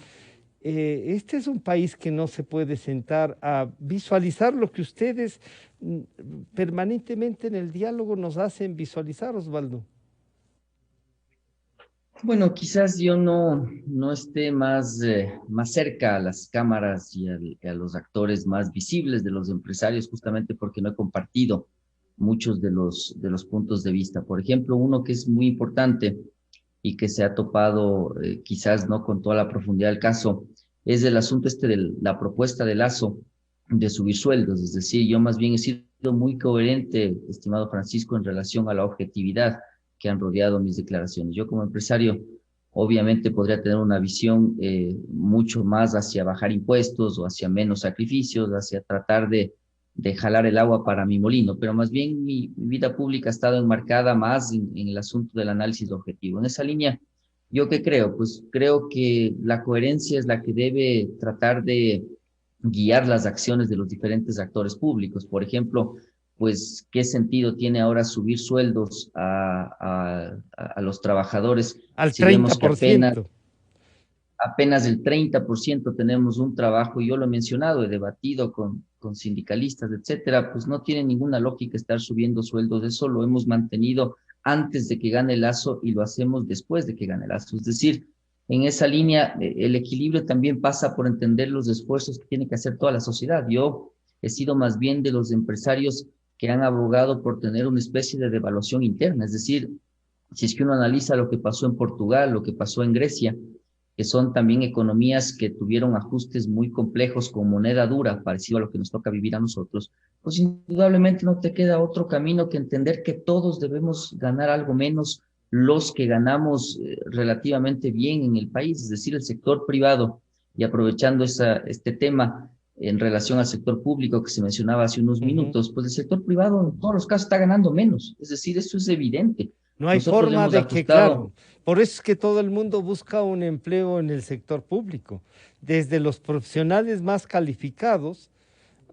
este es un país que no se puede sentar a visualizar lo que ustedes permanentemente en el diálogo nos hacen visualizar, Osvaldo. Bueno, quizás yo no esté más cerca a las cámaras y a los actores más visibles de los empresarios, justamente porque no he compartido muchos de los puntos de vista. Por ejemplo, uno que es muy importante y que se ha topado quizás no con toda la profundidad del caso, es el asunto de la propuesta de Lasso de subir sueldos. Es decir, yo más bien he sido muy coherente, estimado Francisco, en relación a la objetividad que han rodeado mis declaraciones. Yo como empresario obviamente podría tener una visión mucho más hacia bajar impuestos o hacia menos sacrificios, hacia tratar de jalar el agua para mi molino, pero más bien mi vida pública ha estado enmarcada más en el asunto del análisis objetivo. En esa línea, ¿yo qué creo? Pues creo que la coherencia es la que debe tratar de guiar las acciones de los diferentes actores públicos. Por ejemplo, pues, ¿qué sentido tiene ahora subir sueldos a los trabajadores? Al si 30%. Vemos que apenas el 30% tenemos un trabajo, y yo lo he mencionado, he debatido con sindicalistas, etcétera, pues no tiene ninguna lógica estar subiendo sueldos. Eso lo hemos mantenido antes de que gane Lasso y lo hacemos después de que gane Lasso. Es decir, en esa línea, el equilibrio también pasa por entender los esfuerzos que tiene que hacer toda la sociedad. Yo he sido más bien de los empresarios que han abogado por tener una especie de devaluación interna. Es decir, si es que uno analiza lo que pasó en Portugal, lo que pasó en Grecia, que son también economías que tuvieron ajustes muy complejos con moneda dura, parecido a lo que nos toca vivir a nosotros, pues indudablemente no te queda otro camino que entender que todos debemos ganar algo menos los que ganamos relativamente bien en el país, es decir, el sector privado, y aprovechando este tema en relación al sector público que se mencionaba hace unos minutos, pues el sector privado en todos los casos está ganando menos, es decir, eso es evidente. No hay Nosotros forma hemos de que, ajustado. claro, por eso es que todo el mundo busca un empleo en el sector público. Desde los profesionales más calificados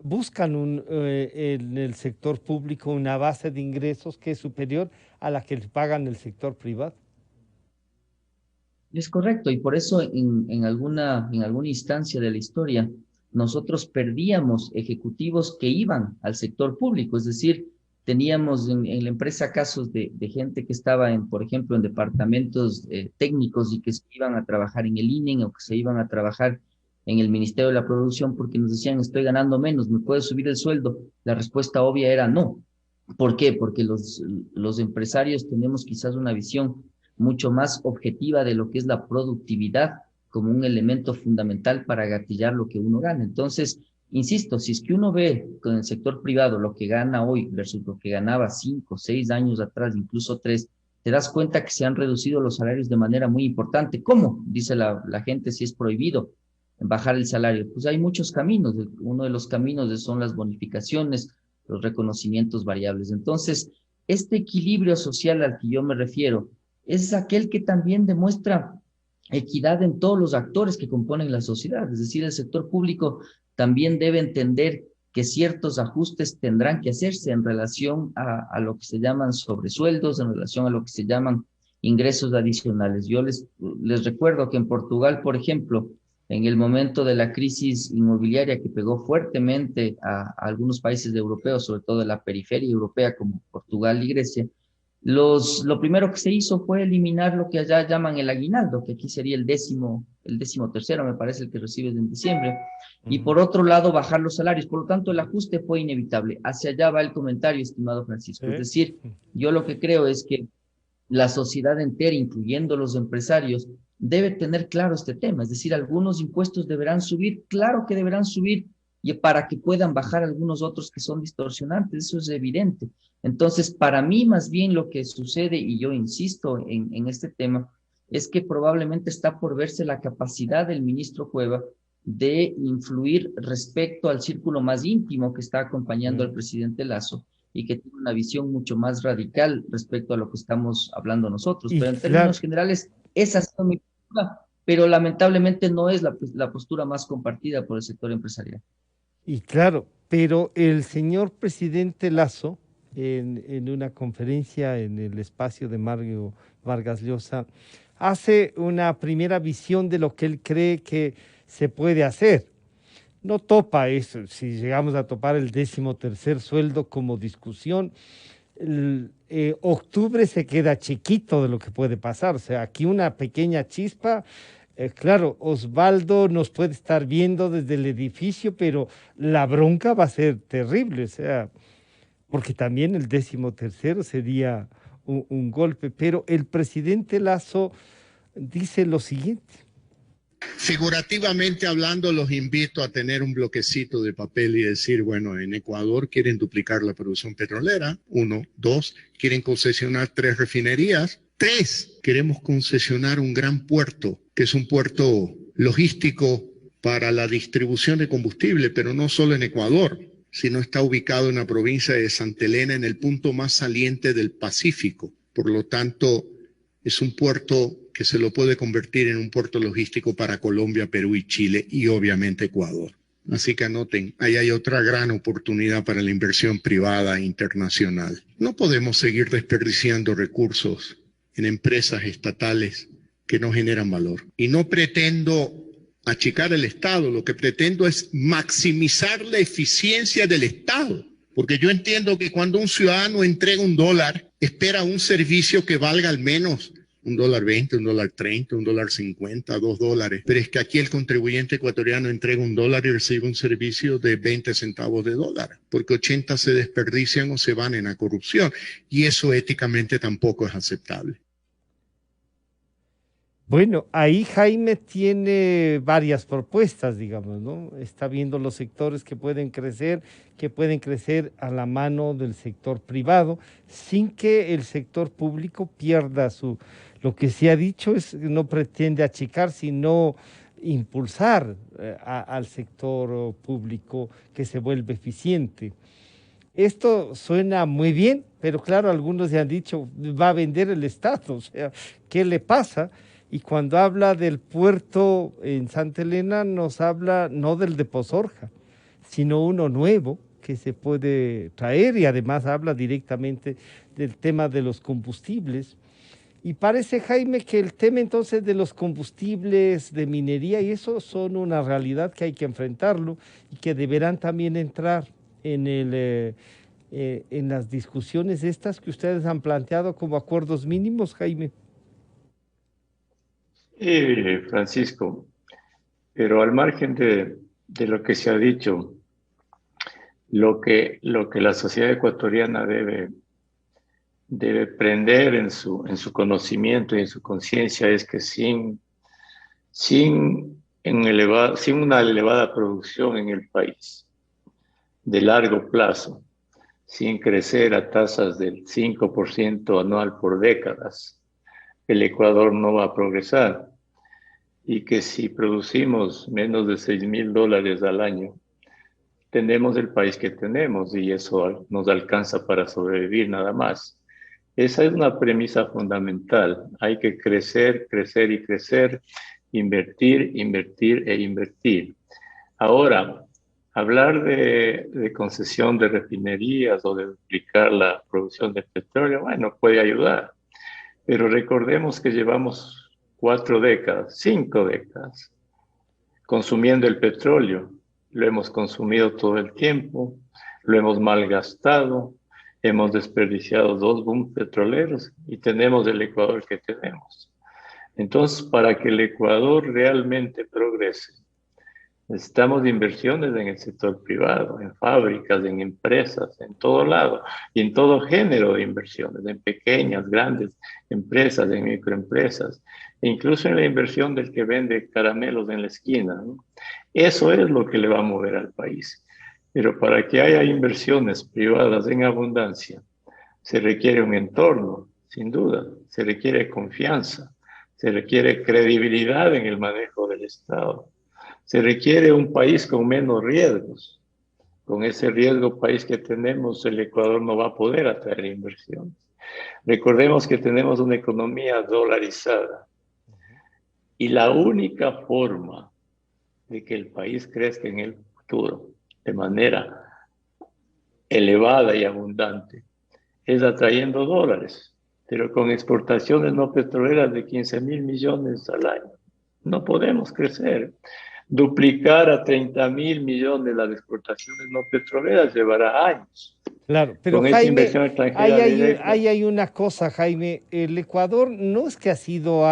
buscan en el sector público una base de ingresos que es superior a la que le pagan el sector privado. Es correcto, y por eso en alguna instancia de la historia nosotros perdíamos ejecutivos que iban al sector público, es decir, teníamos en la empresa casos de gente que estaba, por ejemplo, en departamentos técnicos y que se iban a trabajar en el INE o que se iban a trabajar en el Ministerio de la Producción porque nos decían, estoy ganando menos, ¿me puedes subir el sueldo? La respuesta obvia era no. ¿Por qué? Porque los empresarios tenemos quizás una visión mucho más objetiva de lo que es la productividad como un elemento fundamental para gatillar lo que uno gana. Entonces, insisto, si es que uno ve con el sector privado lo que gana hoy versus lo que ganaba 5, 6 años atrás, incluso 3, te das cuenta que se han reducido los salarios de manera muy importante. ¿Cómo? Dice la gente, si es prohibido bajar el salario. Pues hay muchos caminos. Uno de los caminos son las bonificaciones, los reconocimientos variables. Entonces, este equilibrio social al que yo me refiero es aquel que también demuestra equidad en todos los actores que componen la sociedad. Es decir, el sector público también debe entender que ciertos ajustes tendrán que hacerse en relación a lo que se llaman sobresueldos, en relación a lo que se llaman ingresos adicionales. Yo les recuerdo que en Portugal, por ejemplo, en el momento de la crisis inmobiliaria que pegó fuertemente a algunos países europeos, sobre todo de la periferia europea como Portugal y Grecia, lo primero que se hizo fue eliminar lo que allá llaman el aguinaldo, que aquí sería el 13º, me parece, el que recibes en diciembre, y por otro lado bajar los salarios. Por lo tanto, el ajuste fue inevitable. Hacia allá va el comentario, estimado Francisco. Es decir, yo lo que creo es que la sociedad entera, incluyendo los empresarios, debe tener claro este tema. Es decir, algunos impuestos deberán subir, claro que deberán subir, y para que puedan bajar algunos otros que son distorsionantes, eso es evidente. Entonces, para mí, más bien lo que sucede, y yo insisto en este tema, es que probablemente está por verse la capacidad del ministro Cueva de influir respecto al círculo más íntimo que está acompañando al presidente Lasso y que tiene una visión mucho más radical respecto a lo que estamos hablando nosotros. Pero en términos generales, esa es mi postura, pero lamentablemente no es la postura más compartida por el sector empresarial. Y claro, pero el señor presidente Lasso, en una conferencia en el espacio de Mario Vargas Llosa, hace una primera visión de lo que él cree que se puede hacer. No topa eso, si llegamos a topar el 13º sueldo como discusión, octubre se queda chiquito de lo que puede pasar. O sea, aquí una pequeña chispa. Claro, Osvaldo nos puede estar viendo desde el edificio, pero la bronca va a ser terrible, o sea, porque también el 13º sería un golpe. Pero el presidente Lasso dice lo siguiente. Figurativamente hablando, los invito a tener un bloquecito de papel y decir, bueno, en Ecuador quieren duplicar la producción petrolera, 1, 2, quieren concesionar 3 refinerías, 3, queremos concesionar un gran puerto, que es un puerto logístico para la distribución de combustible, pero no solo en Ecuador, sino está ubicado en la provincia de Santa Elena, en el punto más saliente del Pacífico. Por lo tanto, es un puerto que se lo puede convertir en un puerto logístico para Colombia, Perú y Chile, y obviamente Ecuador. Así que anoten, ahí hay otra gran oportunidad para la inversión privada internacional. No podemos seguir desperdiciando recursos en empresas estatales que no generan valor. Y no pretendo achicar el Estado, lo que pretendo es maximizar la eficiencia del Estado. Porque yo entiendo que cuando un ciudadano entrega $1, espera un servicio que valga al menos $1.20, $1.30, $1.50, $2. Pero es que aquí el contribuyente ecuatoriano entrega $1 y recibe un servicio de 20 centavos de dólar, porque 80 se desperdician o se van en la corrupción. Y eso éticamente tampoco es aceptable. Bueno, ahí Jaime tiene varias propuestas, digamos, ¿no? Está viendo los sectores que pueden crecer a la mano del sector privado, sin que el sector público pierda su... Lo que se ha dicho es que no pretende achicar, sino impulsar al sector público que se vuelva eficiente. Esto suena muy bien, pero claro, algunos ya han dicho, va a vender el Estado, o sea, ¿qué le pasa? Y cuando habla del puerto en Santa Elena, nos habla no del de Pozorja, sino uno nuevo que se puede traer, y además habla directamente del tema de los combustibles. Y parece, Jaime, que el tema entonces de los combustibles, de minería, y eso son una realidad que hay que enfrentarlo y que deberán también entrar en las discusiones estas que ustedes han planteado como acuerdos mínimos, Jaime. Francisco, pero al margen de lo que se ha dicho, lo que la sociedad ecuatoriana debe prender en su conocimiento y en su conciencia es que sin una elevada producción en el país de largo plazo, sin crecer a tasas del 5% anual por décadas, el Ecuador no va a progresar, y que si producimos menos de $6,000 al año, tenemos el país que tenemos y eso nos alcanza para sobrevivir nada más. Esa es una premisa fundamental. Hay que crecer, crecer y crecer, invertir, invertir e invertir. Ahora, hablar de concesión de refinerías o de duplicar la producción de petróleo, bueno, puede ayudar. Pero recordemos que llevamos 4 décadas, 5 décadas, consumiendo el petróleo. Lo hemos consumido todo el tiempo, lo hemos malgastado, hemos desperdiciado 2 booms petroleros y tenemos el Ecuador que tenemos. Entonces, para que el Ecuador realmente progrese, necesitamos inversiones en el sector privado, en fábricas, en empresas, en todo lado, y en todo género de inversiones, en pequeñas, grandes empresas, en microempresas, e incluso en la inversión del que vende caramelos en la esquina, ¿no? Eso es lo que le va a mover al país. Pero para que haya inversiones privadas en abundancia, se requiere un entorno, sin duda, se requiere confianza, se requiere credibilidad en el manejo del Estado. Se requiere un país con menos riesgos. Con ese riesgo país que tenemos, el Ecuador no va a poder atraer inversiones. Recordemos que tenemos una economía dolarizada. Y la única forma de que el país crezca en el futuro de manera elevada y abundante es atrayendo dólares, pero con exportaciones no petroleras de 15,000 millones al año. No podemos crecer. Duplicar a 30,000 millones las exportaciones no petroleras llevará años. Claro, pero con Jaime, esa inversión extranjera ahí hay una cosa, Jaime. El Ecuador no es que ha sido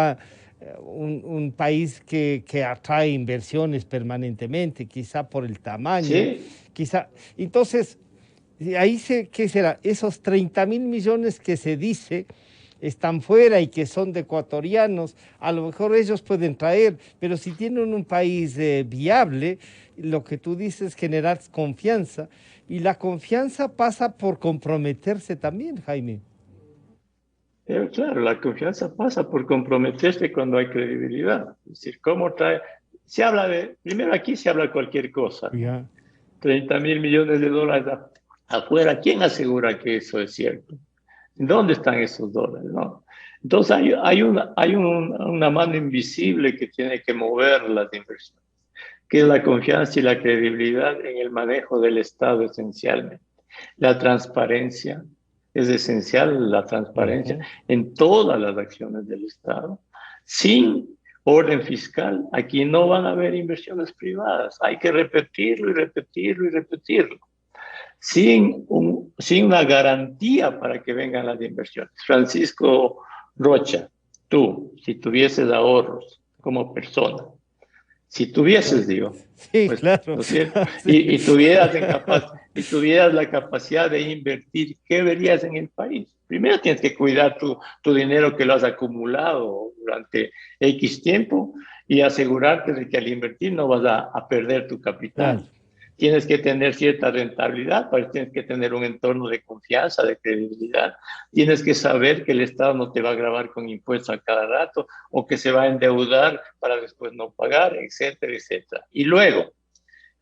un país que atrae inversiones permanentemente, quizá por el tamaño, ¿sí? Quizá. Entonces, ahí ¿qué será? Esos 30,000 millones que se dice están fuera y que son de ecuatorianos, a lo mejor ellos pueden traer, pero si tienen un país viable, lo que tú dices es generar confianza, y la confianza pasa por comprometerse también, Jaime. Claro, la confianza pasa por comprometerse cuando hay credibilidad. Es decir, ¿cómo trae? Se habla primero aquí se habla de cualquier cosa. Yeah. 30,000 millones de dólares afuera, ¿quién asegura que eso es cierto? ¿Dónde están esos dólares? ¿No? Entonces hay una mano invisible que tiene que mover las inversiones, que es la confianza y la credibilidad en el manejo del Estado esencialmente. La transparencia, es esencial la transparencia en todas las acciones del Estado. Sin orden fiscal, aquí no van a haber inversiones privadas. Hay que repetirlo y repetirlo y repetirlo. Sin una garantía para que vengan las inversiones. Francisco Rocha, tú, si tuvieses ahorros como persona, si tuvieses, digo, sí, pues, claro. ¿no es cierto? Sí. Y tuvieras y tuvieras la capacidad de invertir, ¿qué verías en el país? Primero tienes que cuidar tu dinero que lo has acumulado durante X tiempo y asegurarte de que al invertir no vas a perder tu capital. Claro. Tienes que tener cierta rentabilidad, pero tienes que tener un entorno de confianza, de credibilidad. Tienes que saber que el Estado no te va a gravar con impuestos a cada rato o que se va a endeudar para después no pagar, etcétera, etcétera. Y luego,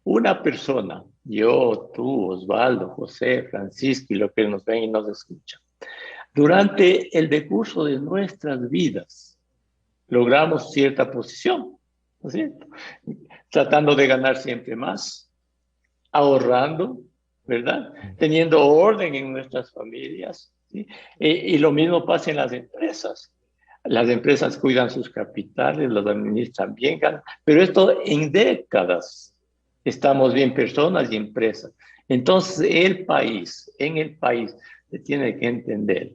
una persona, yo, tú, Osvaldo, José, Francisco y los que nos ven y nos escuchan, durante el decurso de nuestras vidas logramos cierta posición, ¿no es cierto? Tratando de ganar siempre más, ahorrando, ¿verdad? Teniendo orden en nuestras familias, ¿sí? Y lo mismo pasa en las empresas. Las empresas cuidan sus capitales, los administran bien, pero esto en décadas estamos bien personas y empresas. Entonces, en el país, se tiene que entender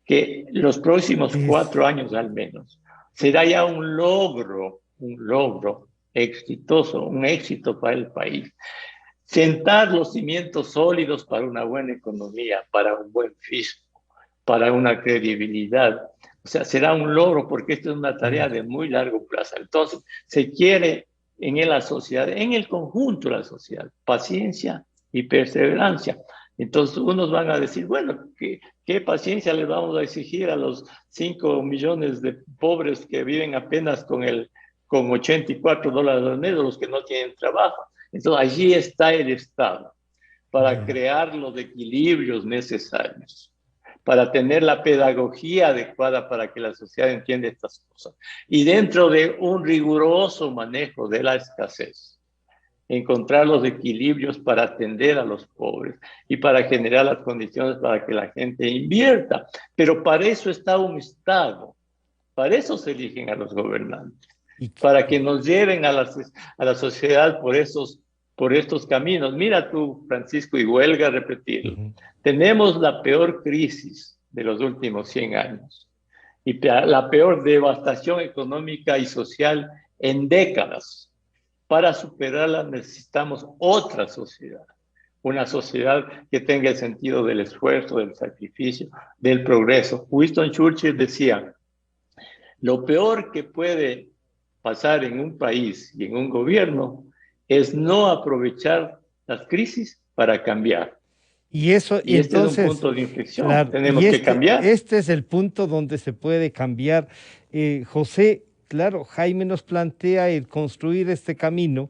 que los próximos 4 años al menos será ya un logro exitoso, un éxito para el país. Sentar los cimientos sólidos para una buena economía, para un buen fisco, para una credibilidad. O sea, será un logro porque esto es una tarea de muy largo plazo. Entonces, se quiere en la sociedad, en el conjunto de la sociedad, paciencia y perseverancia. Entonces, unos van a decir, bueno, ¿qué paciencia les vamos a exigir a los 5 millones de pobres que viven apenas con $84 al mes, los que no tienen trabajo? Entonces, allí está el Estado, para crear los equilibrios necesarios, para tener la pedagogía adecuada para que la sociedad entienda estas cosas. Y dentro de un riguroso manejo de la escasez, encontrar los equilibrios para atender a los pobres y para generar las condiciones para que la gente invierta. Pero para eso está un Estado, para eso se eligen a los gobernantes, para que nos lleven a la sociedad por estos caminos. Mira tú, Francisco, y huelga a repetirlo. Tenemos la peor crisis de los últimos 100 años y la peor devastación económica y social en décadas. Para superarla necesitamos otra sociedad, una sociedad que tenga el sentido del esfuerzo, del sacrificio, del progreso. Winston Churchill decía, lo peor que puede pasar en un país y en un gobierno es no aprovechar las crisis para cambiar. Y eso, y este entonces, es un punto de inflexión. claro, Tenemos que cambiar. Este es el punto donde se puede cambiar. José, claro, Jaime nos plantea el construir este camino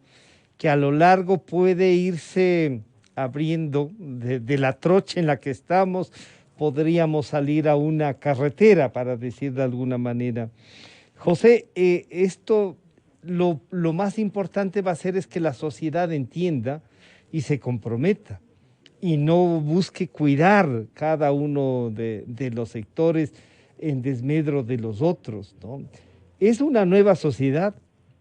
que a lo largo puede irse abriendo de la trocha en la que estamos, podríamos salir a una carretera, para decir de alguna manera. José, esto lo más importante va a ser es que la sociedad entienda y se comprometa y no busque cuidar cada uno de los sectores en desmedro de los otros, ¿no? Es una nueva sociedad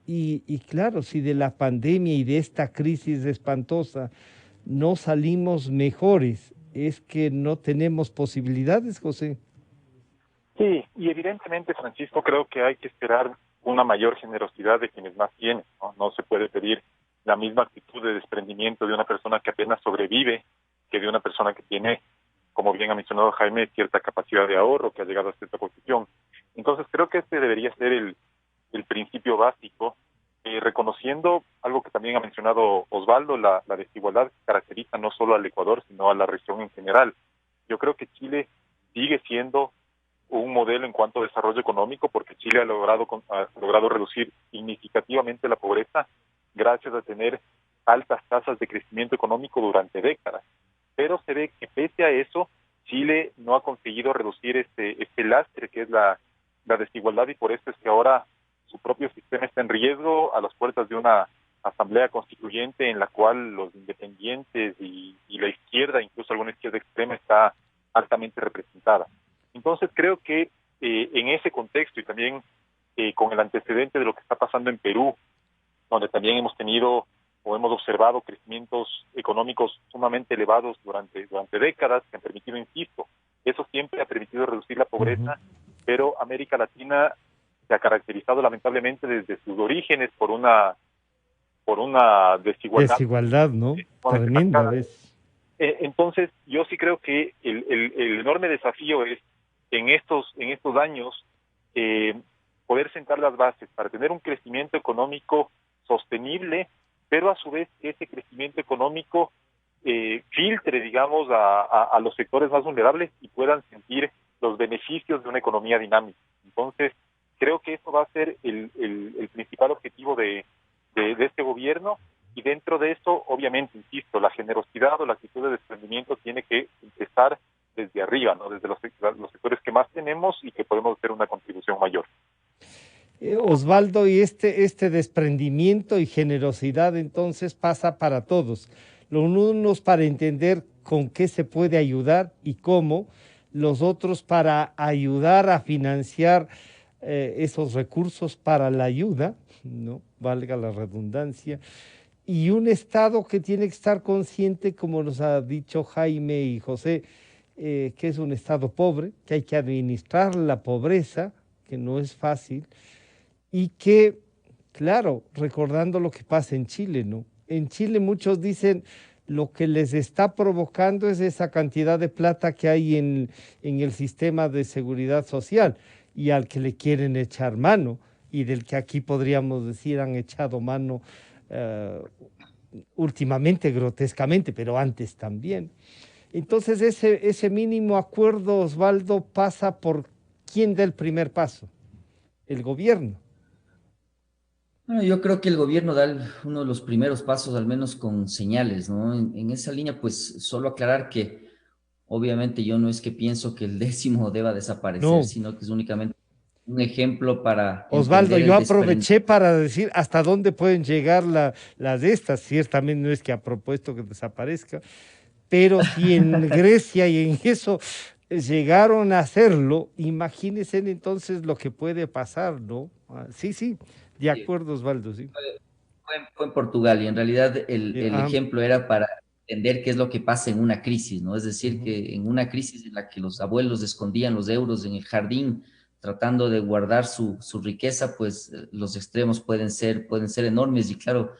y claro, si de la pandemia y de esta crisis espantosa no salimos mejores, es que no tenemos posibilidades, José. Sí, y evidentemente, Francisco, creo que hay que esperar una mayor generosidad de quienes más tienen, ¿no? No se puede pedir la misma actitud de desprendimiento de una persona que apenas sobrevive que de una persona que tiene, como bien ha mencionado Jaime, cierta capacidad de ahorro, que ha llegado a cierta posición. Entonces creo que este debería ser el principio básico, reconociendo algo que también ha mencionado Osvaldo, la desigualdad que caracteriza no solo al Ecuador, sino a la región en general. Yo creo que Chile sigue siendo un modelo en cuanto a desarrollo económico, porque Chile ha logrado reducir significativamente la pobreza gracias a tener altas tasas de crecimiento económico durante décadas. Pero se ve que pese a eso, Chile no ha conseguido reducir este lastre que es la desigualdad, y por eso es que ahora su propio sistema está en riesgo a las puertas de una asamblea constituyente en la cual los independientes y la izquierda, incluso alguna izquierda extrema, está altamente representada. Entonces creo que en ese contexto y también con el antecedente de lo que está pasando en Perú, donde también hemos tenido o hemos observado crecimientos económicos sumamente elevados durante décadas que han permitido, insisto, eso siempre ha permitido reducir la pobreza, pero América Latina se ha caracterizado lamentablemente desde sus orígenes por una desigualdad. Desigualdad, ¿no? Tremenda vez. Entonces, yo sí creo que el enorme desafío es en estos años poder sentar las bases para tener un crecimiento económico sostenible, pero a su vez que ese crecimiento económico filtre, digamos, a los sectores más vulnerables y puedan sentir los beneficios de una economía dinámica. Entonces, creo que eso va a ser el principal objetivo de este gobierno, y dentro de eso, obviamente, insisto, la generosidad o la actitud de desprendimiento tiene que empezar desde arriba, ¿no? Desde los sectores que más tenemos y que podemos hacer una contribución mayor. Osvaldo, y este desprendimiento y generosidad entonces pasa para todos. Los unos para entender con qué se puede ayudar y cómo, los otros para ayudar a financiar esos recursos para la ayuda, ¿no? Valga la redundancia. Y un Estado que tiene que estar consciente, como nos ha dicho Jaime y José, que es un Estado pobre, que hay que administrar la pobreza, que no es fácil, y que, claro, recordando lo que pasa en Chile, ¿no? En Chile muchos dicen lo que les está provocando es esa cantidad de plata que hay en el sistema de seguridad social y al que le quieren echar mano, y del que aquí podríamos decir han echado mano últimamente grotescamente, pero antes también. Entonces ese mínimo acuerdo, Osvaldo, pasa por quién da el primer paso, el gobierno. Bueno, yo creo que el gobierno da uno de los primeros pasos, al menos con señales, ¿no? En esa línea, pues solo aclarar que obviamente yo no es que pienso que el 10º deba desaparecer, no, sino que es únicamente un ejemplo para... Osvaldo, yo aproveché para decir hasta dónde pueden llegar las de estas. Ciertamente no es que ha propuesto que desaparezca, pero si en Grecia y en eso llegaron a hacerlo, imagínense entonces lo que puede pasar, ¿no? Sí, de acuerdo, Osvaldo, sí. Fue en Portugal, y en realidad el ejemplo era para entender qué es lo que pasa en una crisis, ¿no? Es decir, que en una crisis en la que los abuelos escondían los euros en el jardín tratando de guardar su riqueza, pues los extremos pueden ser enormes, y claro,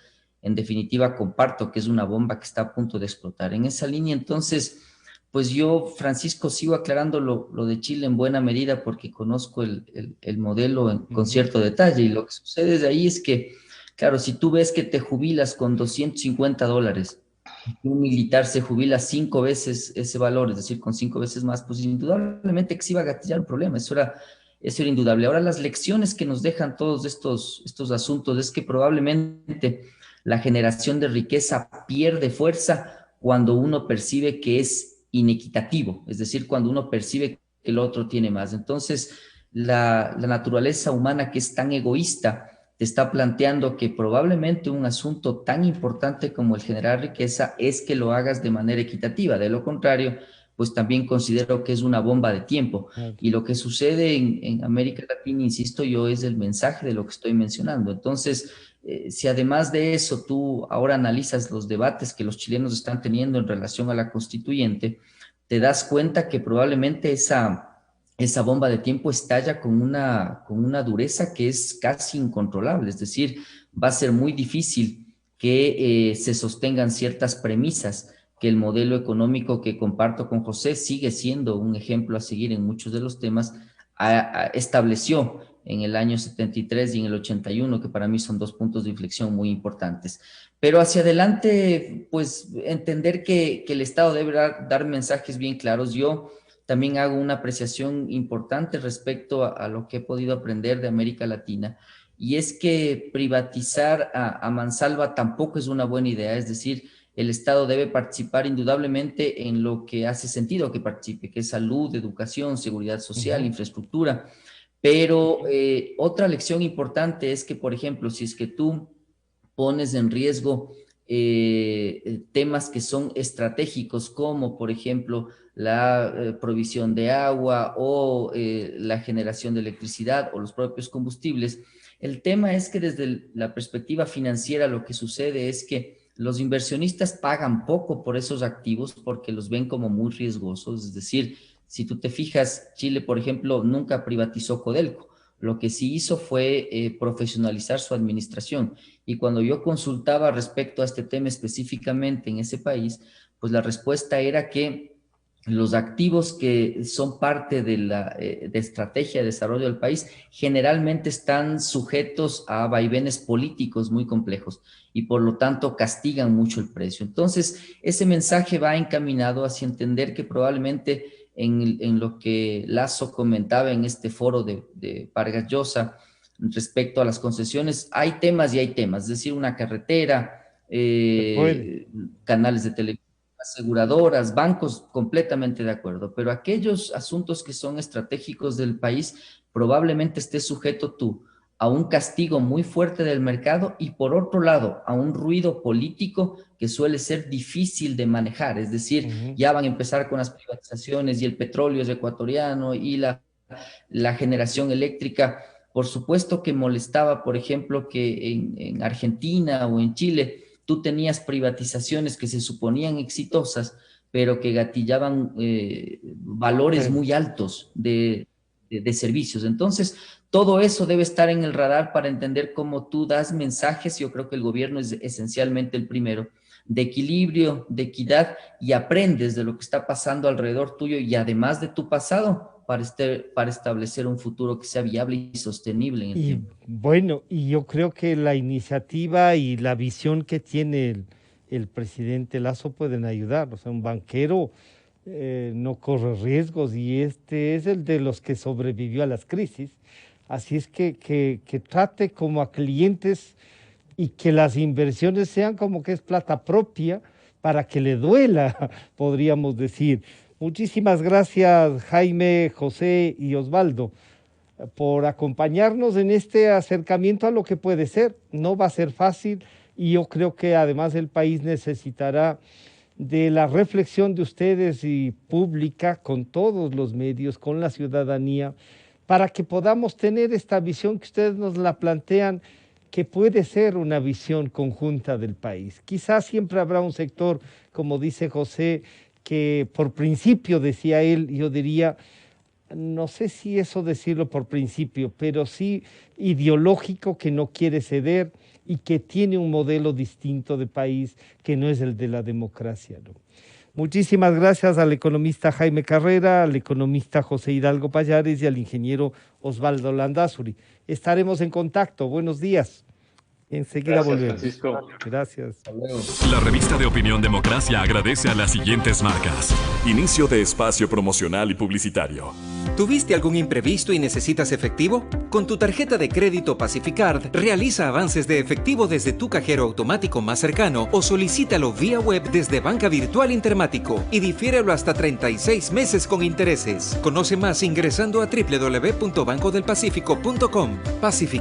en definitiva comparto que es una bomba que está a punto de explotar. En esa línea, entonces, pues yo, Francisco, sigo aclarando lo de Chile en buena medida porque conozco el modelo con cierto detalle, y lo que sucede de ahí es que, claro, si tú ves que te jubilas con $250, un militar se jubila 5 veces ese valor, es decir, con 5 veces más, pues indudablemente que se iba a gatillar un problema. Eso era indudable. Ahora, las lecciones que nos dejan todos estos asuntos es que probablemente la generación de riqueza pierde fuerza cuando uno percibe que es inequitativo, es decir, cuando uno percibe que el otro tiene más. Entonces, la naturaleza humana, que es tan egoísta, te está planteando que probablemente un asunto tan importante como el generar riqueza es que lo hagas de manera equitativa. De lo contrario, pues también considero que es una bomba de tiempo. Y lo que sucede en América Latina, insisto yo, es el mensaje de lo que estoy mencionando. Entonces, si además de eso tú ahora analizas los debates que los chilenos están teniendo en relación a la constituyente, te das cuenta que probablemente esa bomba de tiempo estalla con una dureza que es casi incontrolable. Es decir, va a ser muy difícil que se sostengan ciertas premisas, que el modelo económico que comparto con José sigue siendo un ejemplo a seguir en muchos de los temas, estableció en el año 73 y en el 81, que para mí son 2 puntos de inflexión muy importantes. Pero hacia adelante, pues entender que el Estado debe dar mensajes bien claros. Yo también hago una apreciación importante respecto a lo que he podido aprender de América Latina, y es que privatizar a mansalva tampoco es una buena idea. Es decir, el Estado debe participar indudablemente en lo que hace sentido que participe, que es salud, educación, seguridad social, infraestructura. Pero otra lección importante es que, por ejemplo, si es que tú pones en riesgo temas que son estratégicos, como por ejemplo la provisión de agua o la generación de electricidad o los propios combustibles, el tema es que desde la perspectiva financiera lo que sucede es que los inversionistas pagan poco por esos activos porque los ven como muy riesgosos. Es decir, si tú te fijas, Chile, por ejemplo, nunca privatizó Codelco. Lo que sí hizo fue profesionalizar su administración. Y cuando yo consultaba respecto a este tema específicamente en ese país, pues la respuesta era que los activos que son parte de la de estrategia de desarrollo del país generalmente están sujetos a vaivenes políticos muy complejos y por lo tanto castigan mucho el precio. Entonces, ese mensaje va encaminado hacia entender que probablemente en lo que Lasso comentaba en este foro de Vargas Llosa respecto a las concesiones, hay temas y hay temas, es decir, una carretera, canales de televisión, aseguradoras, bancos, completamente de acuerdo, pero aquellos asuntos que son estratégicos del país, probablemente estés sujeto tú a un castigo muy fuerte del mercado y por otro lado, a un ruido político que suele ser difícil de manejar, es decir, ya van a empezar con las privatizaciones y el petróleo es ecuatoriano y la generación eléctrica. Por supuesto que molestaba, por ejemplo, que en Argentina o en Chile tú tenías privatizaciones que se suponían exitosas, pero que gatillaban valores muy altos de servicios. Entonces, todo eso debe estar en el radar para entender cómo tú das mensajes. Yo creo que el gobierno es esencialmente el primero, de equilibrio, de equidad, y aprendes de lo que está pasando alrededor tuyo y además de tu pasado, para establecer un futuro que sea viable y sostenible en el tiempo. Bueno, y yo creo que la iniciativa y la visión que tiene el presidente Lasso pueden ayudar. O sea, un banquero no corre riesgos y este es el de los que sobrevivió a las crisis. Así es que trate como a clientes y que las inversiones sean como que es plata propia para que le duela, podríamos decir. Muchísimas gracias, Jaime, José y Osvaldo, por acompañarnos en este acercamiento a lo que puede ser. No va a ser fácil y yo creo que además el país necesitará de la reflexión de ustedes y pública con todos los medios, con la ciudadanía, para que podamos tener esta visión que ustedes nos la plantean, que puede ser una visión conjunta del país. Quizás siempre habrá un sector, como dice José, que por principio, decía él, yo diría, no sé si eso decirlo por principio, pero sí ideológico, que no quiere ceder y que tiene un modelo distinto de país que no es el de la democracia, ¿no? Muchísimas gracias al economista Jaime Carrera, al economista José Hidalgo Pallares y al ingeniero Osvaldo Landázuri. Estaremos en contacto. Buenos días. Enseguida volvemos. Francisco. Gracias. La revista de Opinión Democracia agradece a las siguientes marcas. Inicio de espacio promocional y publicitario. ¿Tuviste algún imprevisto y necesitas efectivo? Con tu tarjeta de crédito Pacificard, realiza avances de efectivo desde tu cajero automático más cercano o solicítalo vía web desde Banca Virtual Intermático y difiérelo hasta 36 meses con intereses. Conoce más ingresando a www.bancodelpacifico.com. Pacificard.